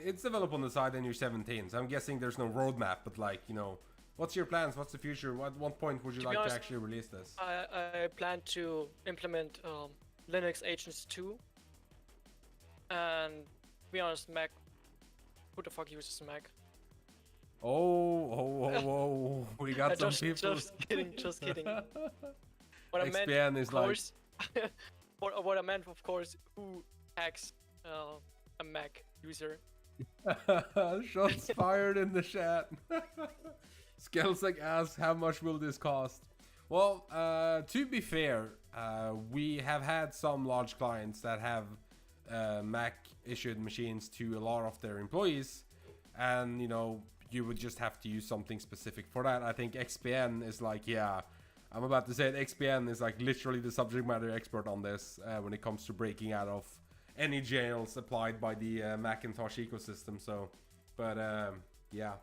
[SPEAKER 1] it's developed on the side and you're 17, so I'm guessing there's no roadmap, but, like, you know, what's your plans? What's the future? At what point would you like to actually release this?
[SPEAKER 2] I plan to implement Linux agents too, and to be honest, Mac. Who the fuck uses Mac?
[SPEAKER 1] Oh, we got some people.
[SPEAKER 2] Just kidding. What I meant,
[SPEAKER 1] XPN is
[SPEAKER 2] of course, like... what I meant, of course, who hacks a Mac user?
[SPEAKER 1] Shots fired in the chat. Skelsek asks, how much will this cost? Well, to be fair, we have had some large clients that have Mac issued machines to a lot of their employees, and you know, you would just have to use something specific for that. I think XPN is like, yeah, I'm about to say it, XPN is like literally the subject matter expert on this when it comes to breaking out of any jails applied by the Macintosh ecosystem. So, but yeah,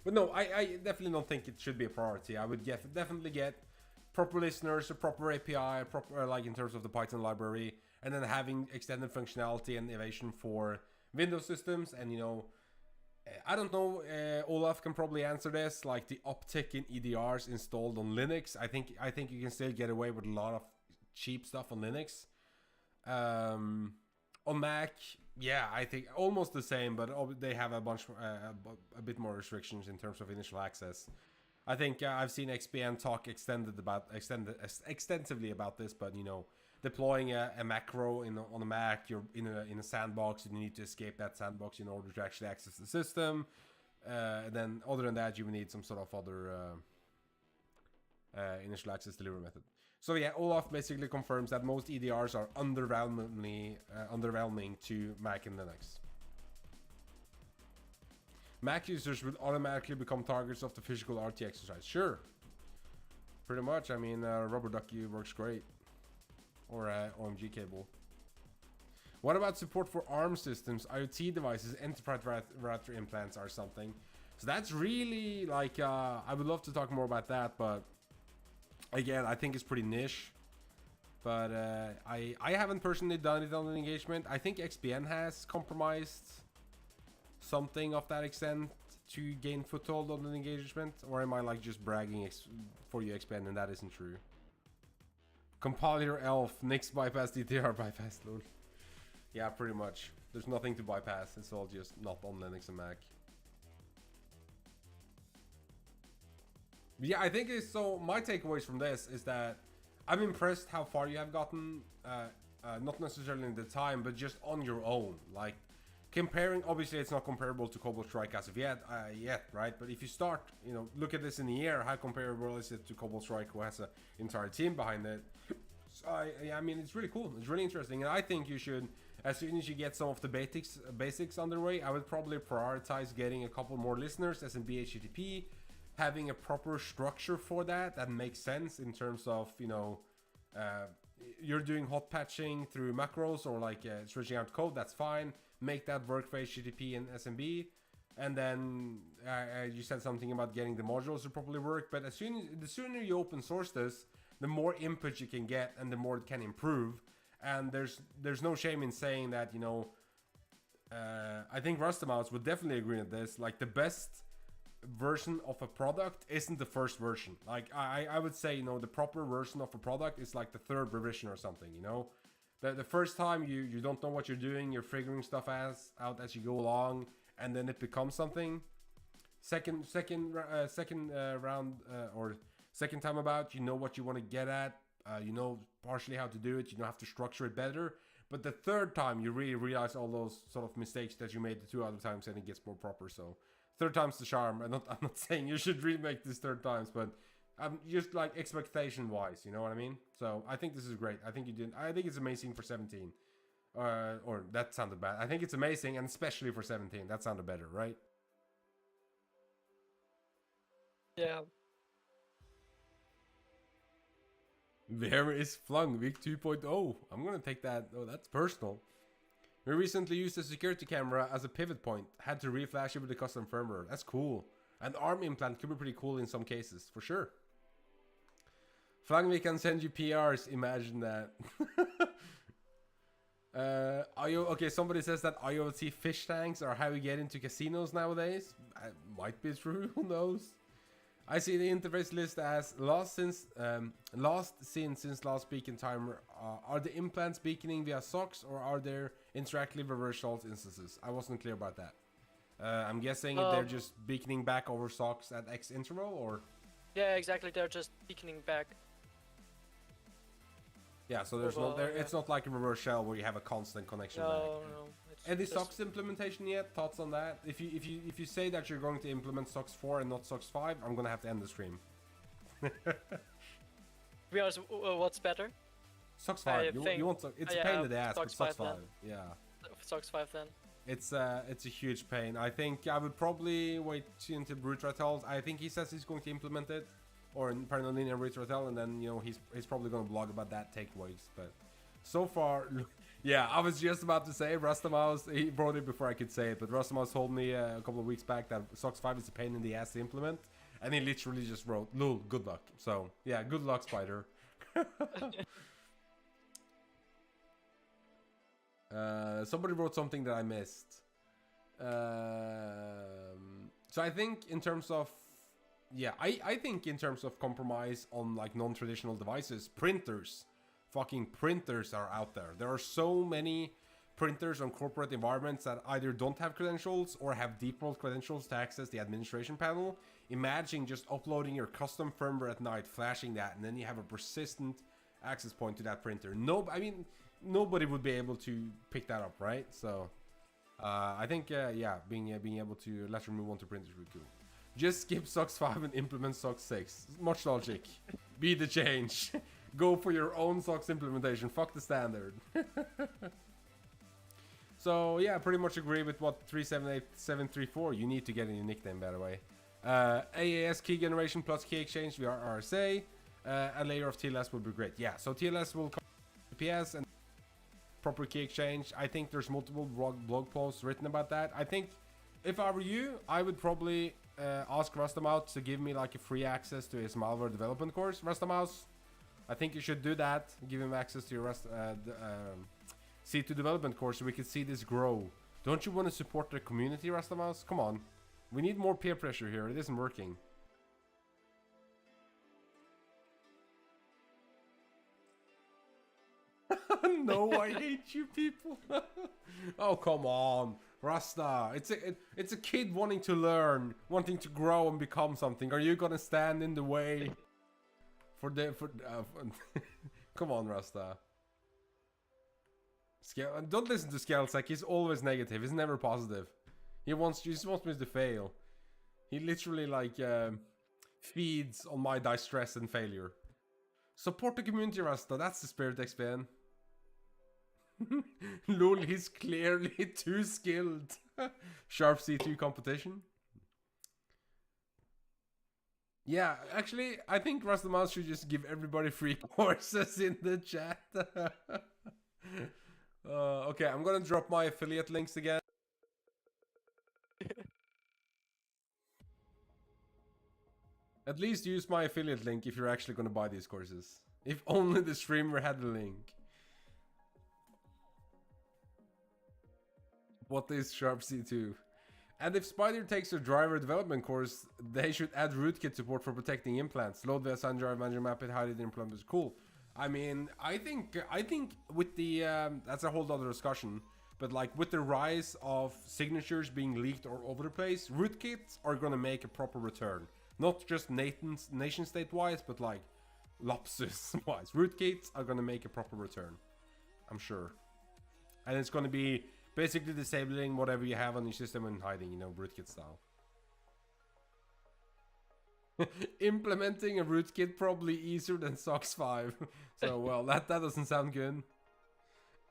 [SPEAKER 1] but no, I definitely don't think it should be a priority. I would definitely get proper listeners, a proper API, proper, like, in terms of the Python library, and then having extended functionality and evasion for Windows systems. And, you know, I don't know, Olaf can probably answer this, like the uptick in EDRs installed on Linux. I think you can still get away with a lot of cheap stuff on Linux. On Mac, yeah, I think almost the same, but they have a bit more restrictions in terms of initial access. I think I've seen XPN talk extensively about this, but, you know, deploying a macro on a Mac, you're in a sandbox, and you need to escape that sandbox in order to actually access the system. And then, other than that, you will need some sort of other initial access delivery method. So yeah, Olaf basically confirms that most EDRs are underwhelming to Mac and Linux. Mac users would automatically become targets of the physical RT exercise. Sure, pretty much. I mean, rubber ducky works great. Or OMG cable. What about support for ARM systems, IoT devices, enterprise router implants or something? So that's really like, I would love to talk more about that, but again, I think it's pretty niche. But I haven't personally done it on an engagement. I think XPN has compromised something of that extent to gain foothold on an engagement, or am I like just bragging for you, XPN, and that isn't true? Compiler elf, Nix bypass, DTR bypass, lol. Yeah, pretty much. There's nothing to bypass. It's all just not on Linux and Mac. Yeah, I think it's so. My takeaways from this is that I'm impressed how far you have gotten. Not necessarily in the time, but just on your own. Like, comparing, obviously it's not comparable to Cobalt Strike as of yet, right? But if you start, you know, look at this in a year, how comparable is it to Cobalt Strike, who has an entire team behind it? So I mean, it's really cool. It's really interesting, and I think you should, as soon as you get some of the basics underway, I would probably prioritize getting a couple more listeners, SMB, HTTP, having a proper structure for that makes sense in terms of, you know, you're doing hot patching through macros or like switching out code. That's fine. Make that work for HTTP and SMB, and then you said something about getting the modules to properly work. But the sooner you open source this, the more input you can get, and the more it can improve. And there's no shame in saying that, you know, I think Rustamouse would definitely agree with this. Like, the best version of a product isn't the first version. Like, I would say, you know, the proper version of a product is like the third revision or something, you know. The first time you don't know what you're doing, you're figuring stuff out as you go along, and then it becomes something. Second round or second time about, you know what you want to get at, you know partially how to do it, you know, have to structure it better. But the third time, you really realize all those sort of mistakes that you made the two other times, and it gets more proper. So third time's the charm. I'm not saying you should remake this third times, but Just like expectation wise, you know what I mean? So I think this is great. I think you did. I think it's amazing for 17. Or that sounded bad. I think it's amazing, and especially for 17. That sounded better, right?
[SPEAKER 2] Yeah.
[SPEAKER 1] Where is Flung week 2.0? I'm gonna take that. Oh, that's personal. We recently used a security camera as a pivot point. Had to reflash it with a custom firmware. That's cool. An arm implant could be pretty cool in some cases, for sure. Flung, we can send you PRs. Imagine that. Okay, somebody says that IoT fish tanks are how we get into casinos nowadays. Might be true. Who knows? I see the interface list as lost seen since last beacon timer. Are the implants beaconing via socks, or are there interactive reverse shot instances? I wasn't clear about that. I'm guessing they're just beaconing back over socks at X interval, or?
[SPEAKER 2] Yeah, exactly. They're just beaconing back.
[SPEAKER 1] Yeah, so there's no, it's not like a reverse shell where you have a constant connection back.
[SPEAKER 2] No.
[SPEAKER 1] Any socks implementation yet? Thoughts on that? If you say that you're going to implement socks 4 and not socks 5, I'm gonna have to end the stream.
[SPEAKER 2] To be honest, what's better?
[SPEAKER 1] Socks 5. You want it's a pain in the ass, but socks 5. Yeah.
[SPEAKER 2] Socks 5 then.
[SPEAKER 1] It's a huge pain. I think I would probably wait until Brutra tells. I think he says he's going to implement it, or in Paranoid Brutra tell, and then he's probably going to blog about that takeaways. But so far. Yeah, I was just about to say Rastamouse, he brought it before I could say it, but Rastamouse told me a couple of weeks back that SOX 5 is a pain in the ass to implement, and he literally just wrote, lol, good luck. So, yeah, good luck, Spider. Somebody wrote something that I missed. So I think in terms of, yeah, I think in terms of compromise on like non-traditional devices, printers. Fucking printers are out there. There are so many printers on corporate environments that either don't have credentials or have default credentials to access the administration panel. Imagine just uploading your custom firmware at night, flashing that, and then you have a persistent access point to that printer. Nobody would be able to pick that up, right? So, I think, yeah, being able to let you move on to printers would be cool. Just skip SOX 5 and implement SOX 6. Much logic. Be the change. Go for your own SOX implementation. Fuck the standard. So, yeah, pretty much agree with what 378734. You need to get in your nickname, by the way. AAS key generation plus key exchange via RSA. A layer of TLS would be great. Yeah, so TLS will come to PS and proper key exchange. I think there's multiple blog posts written about that. I think if I were you, I would probably ask Rastamouse to give me like a free access to his malware development course. Rastamouse, I think you should do that. Give him access to your C2 development course so we can see this grow. Don't you want to support the community, Rastamouse? Come on. We need more peer pressure here. It isn't working. No, I hate you people. Oh, come on. Rasta, it's a kid wanting to learn, wanting to grow and become something. Are you gonna stand in the way? Come on, Rasta. Don't listen to Skelsek. He's always negative. He's never positive. He just wants me to fail. He literally like feeds on my distress and failure. Support the community, Rasta. That's the spirit, XPN. Lol, he's clearly too skilled. Sharp C2 competition. Yeah, actually, I think Rastamouse should just give everybody free courses in the chat. Okay, I'm gonna drop my affiliate links again. At least use my affiliate link if you're actually gonna buy these courses. If only the streamer had the link. What is Sharp C2? And if Spider takes a driver development course, they should add rootkit support for protecting implants. Load the assign drive manager map it, hide it, implement is cool. I mean, I think with the that's a whole other discussion. But like with the rise of signatures being leaked all over the place, rootkits are gonna make a proper return. Not just nation state wise, but like lapsus wise. Rootkits are gonna make a proper return. I'm sure. And it's gonna be basically disabling whatever you have on your system and hiding, you know, rootkit style. Implementing a rootkit probably easier than SOX 5. So, well, that doesn't sound good.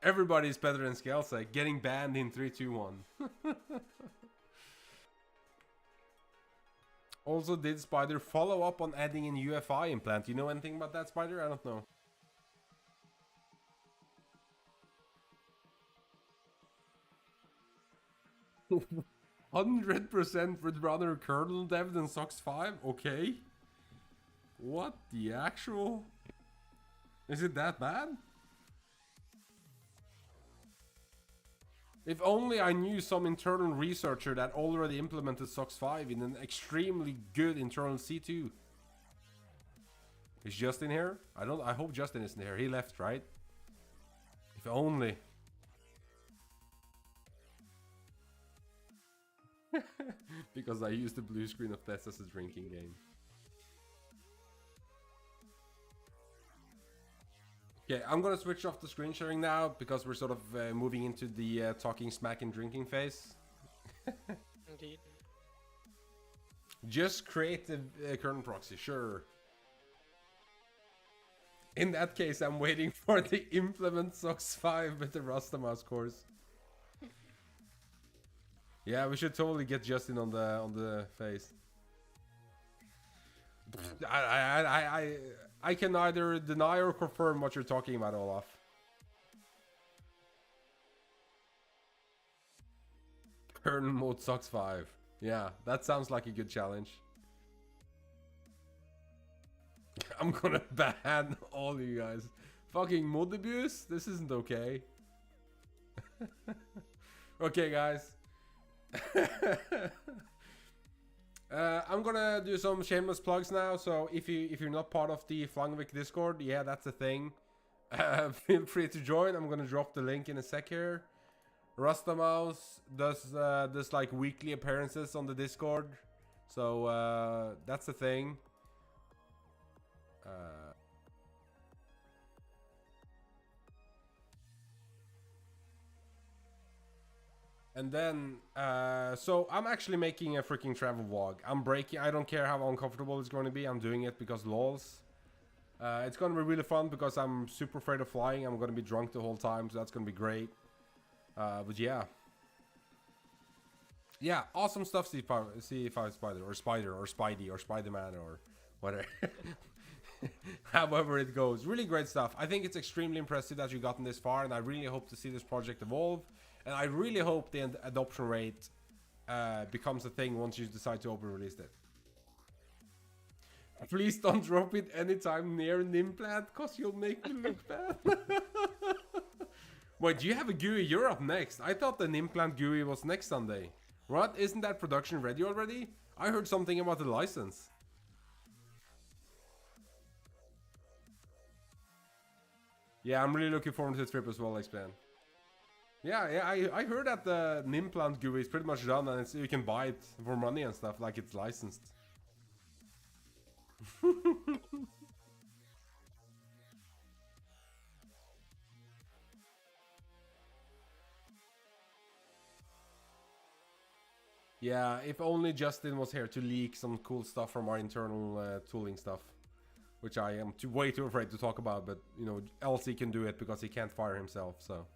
[SPEAKER 1] Everybody's better than Scalesec. Getting banned in 3, 2, 1. Also, did Spider follow up on adding an UFI implant? You know anything about that, Spider? I don't know. 100% would rather kernel dev than SOX 5? Okay. What the actual? Is it that bad? If only I knew some internal researcher that already implemented SOX 5 in an extremely good internal C2. Is Justin here? I hope Justin isn't here. He left, right? If only. Because I used the blue screen of death as a drinking game. Okay, I'm gonna switch off the screen sharing now because we're sort of moving into the talking smack and drinking phase.
[SPEAKER 2] Indeed.
[SPEAKER 1] Just create a kernel proxy, sure. In that case, I'm waiting for the implement SOX 5 with the Rastamouse course. Yeah, we should totally get Justin on the face. I can neither deny or confirm what you're talking about, Olaf. Kernel mode SOX 5. Yeah, that sounds like a good challenge. I'm gonna ban all you guys. Fucking mod abuse? This isn't okay. Okay, guys. I'm gonna do some shameless plugs now. So if you're not part of the Flangvik Discord, yeah, that's a thing. Feel free to join. I'm gonna drop the link in a sec here. Rastamouse does like weekly appearances on the Discord, so that's the thing. And then, so I'm actually making a freaking travel vlog. I'm breaking, I don't care how uncomfortable it's going to be. I'm doing it because lols. It's going to be really fun because I'm super afraid of flying. I'm going to be drunk the whole time, so that's going to be great. But yeah. Yeah, awesome stuff, C5 Spider, or Spider, or Spidey, or Spider-Man, or whatever. However it goes. Really great stuff. I think it's extremely impressive that you've gotten this far, and I really hope to see this project evolve. And I really hope the adoption rate becomes a thing once you decide to open release it. Please don't drop it anytime near an implant, cause you'll make me look bad. Wait, do you have a GUI? You're up next. I thought an implant GUI was next Sunday. What? Isn't that production ready already? I heard something about the license. Yeah, I'm really looking forward to the trip as well, Expand. Yeah, I heard that the implant GUI is pretty much done and you can buy it for money and stuff, like it's licensed. Yeah, if only Justin was here to leak some cool stuff from our internal tooling stuff. Which I am way too afraid to talk about, but, you know, LC can do it because he can't fire himself, so.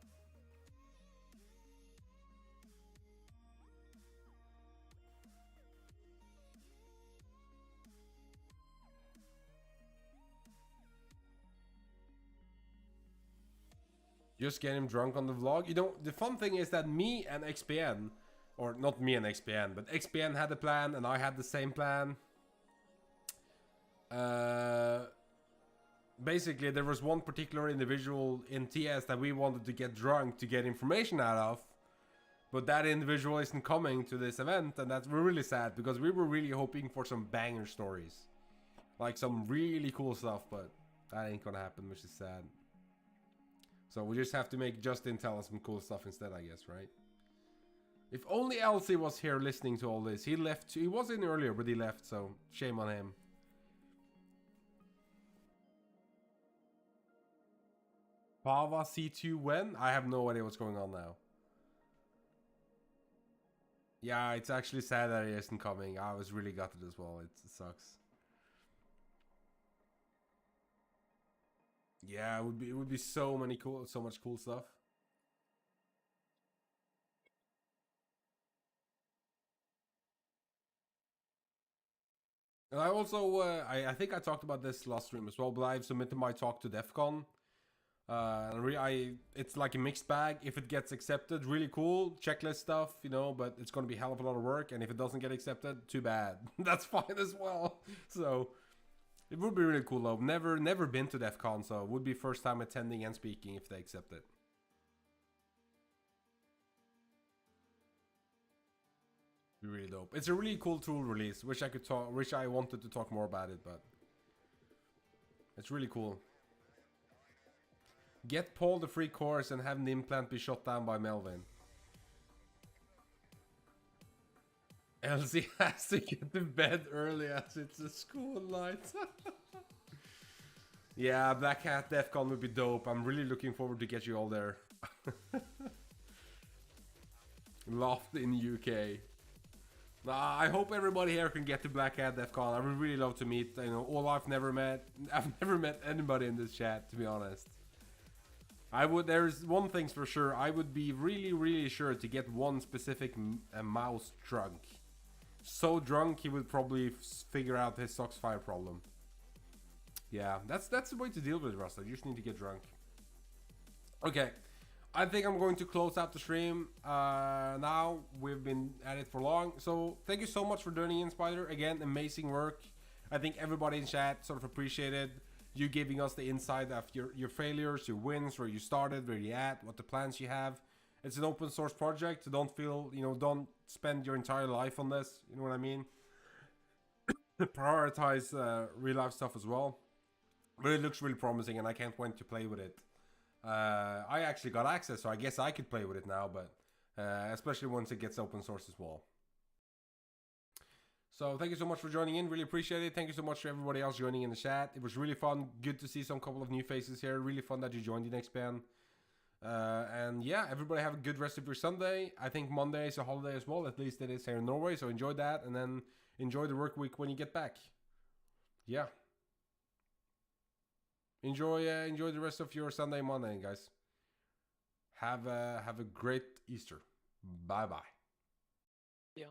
[SPEAKER 1] Just get him drunk on the vlog. You know, the fun thing is that me and XPN, or not me and XPN, but XPN had a plan and I had the same plan. Basically, there was one particular individual in TS that we wanted to get drunk to get information out of. But that individual isn't coming to this event, and that's really sad because we were really hoping for some banger stories. Like some really cool stuff, but that ain't gonna happen, which is sad. So we just have to make Justin tell us some cool stuff instead, I guess, right? If only LC was here listening to all this. He left. He was in earlier, but he left, so shame on him. Havoc C2 when? I have no idea what's going on now. Yeah, it's actually sad that he isn't coming. I was really gutted as well. It sucks. Yeah, it would be so much cool stuff. And I also, I think I talked about this last stream as well, but I've submitted my talk to DEF CON. It's like a mixed bag. If it gets accepted, really cool, checklist stuff, you know, but it's going to be a hell of a lot of work. And if it doesn't get accepted, too bad. That's fine as well. So it would be really cool though. Never been to DEF CON, so it would be first time attending and speaking if they accept it. Really dope. It's a really cool tool release. Wish I wanted to talk more about it, but it's really cool. Get Paul the free course and have the implant be shot down by Melvin. Elsie has to get to bed early as it's a school night. Yeah, Black Hat DEF CON would be dope. I'm really looking forward to get you all there. Loft in UK. I hope everybody here can get to Black Hat DEF CON. I would really love to meet, you know, all I've never met anybody in this chat, to be honest. There's one thing's for sure, I would be really sure to get one specific mouse drunk. So drunk he would probably figure out his socks fire problem. Yeah, that's the way to deal with it, Russell. You just need to get drunk. Okay. I think I'm going to close out the stream now. We've been at it for long. So thank you so much for joining in, Spider. Again, amazing work. I think everybody in chat sort of appreciated you giving us the insight of your failures, your wins, where you started, where you're at, what the plans you have. It's an open source project, so don't spend your entire life on this. You know what I mean? Prioritize real life stuff as well. But it looks really promising and I can't wait to play with it. I actually got access, so I guess I could play with it now, but especially once it gets open source as well. So thank you so much for joining in. Really appreciate it. Thank you so much to everybody else joining in the chat. It was really fun. Good to see some couple of new faces here. Really fun that you joined the next band. And yeah, everybody have a good rest of your Sunday. I think Monday is a holiday as well. At least it is here in Norway. So enjoy that, and then enjoy the work week when you get back. Yeah. Enjoy the rest of your Sunday, Monday, guys. Have a great Easter. Bye bye.
[SPEAKER 2] Yeah.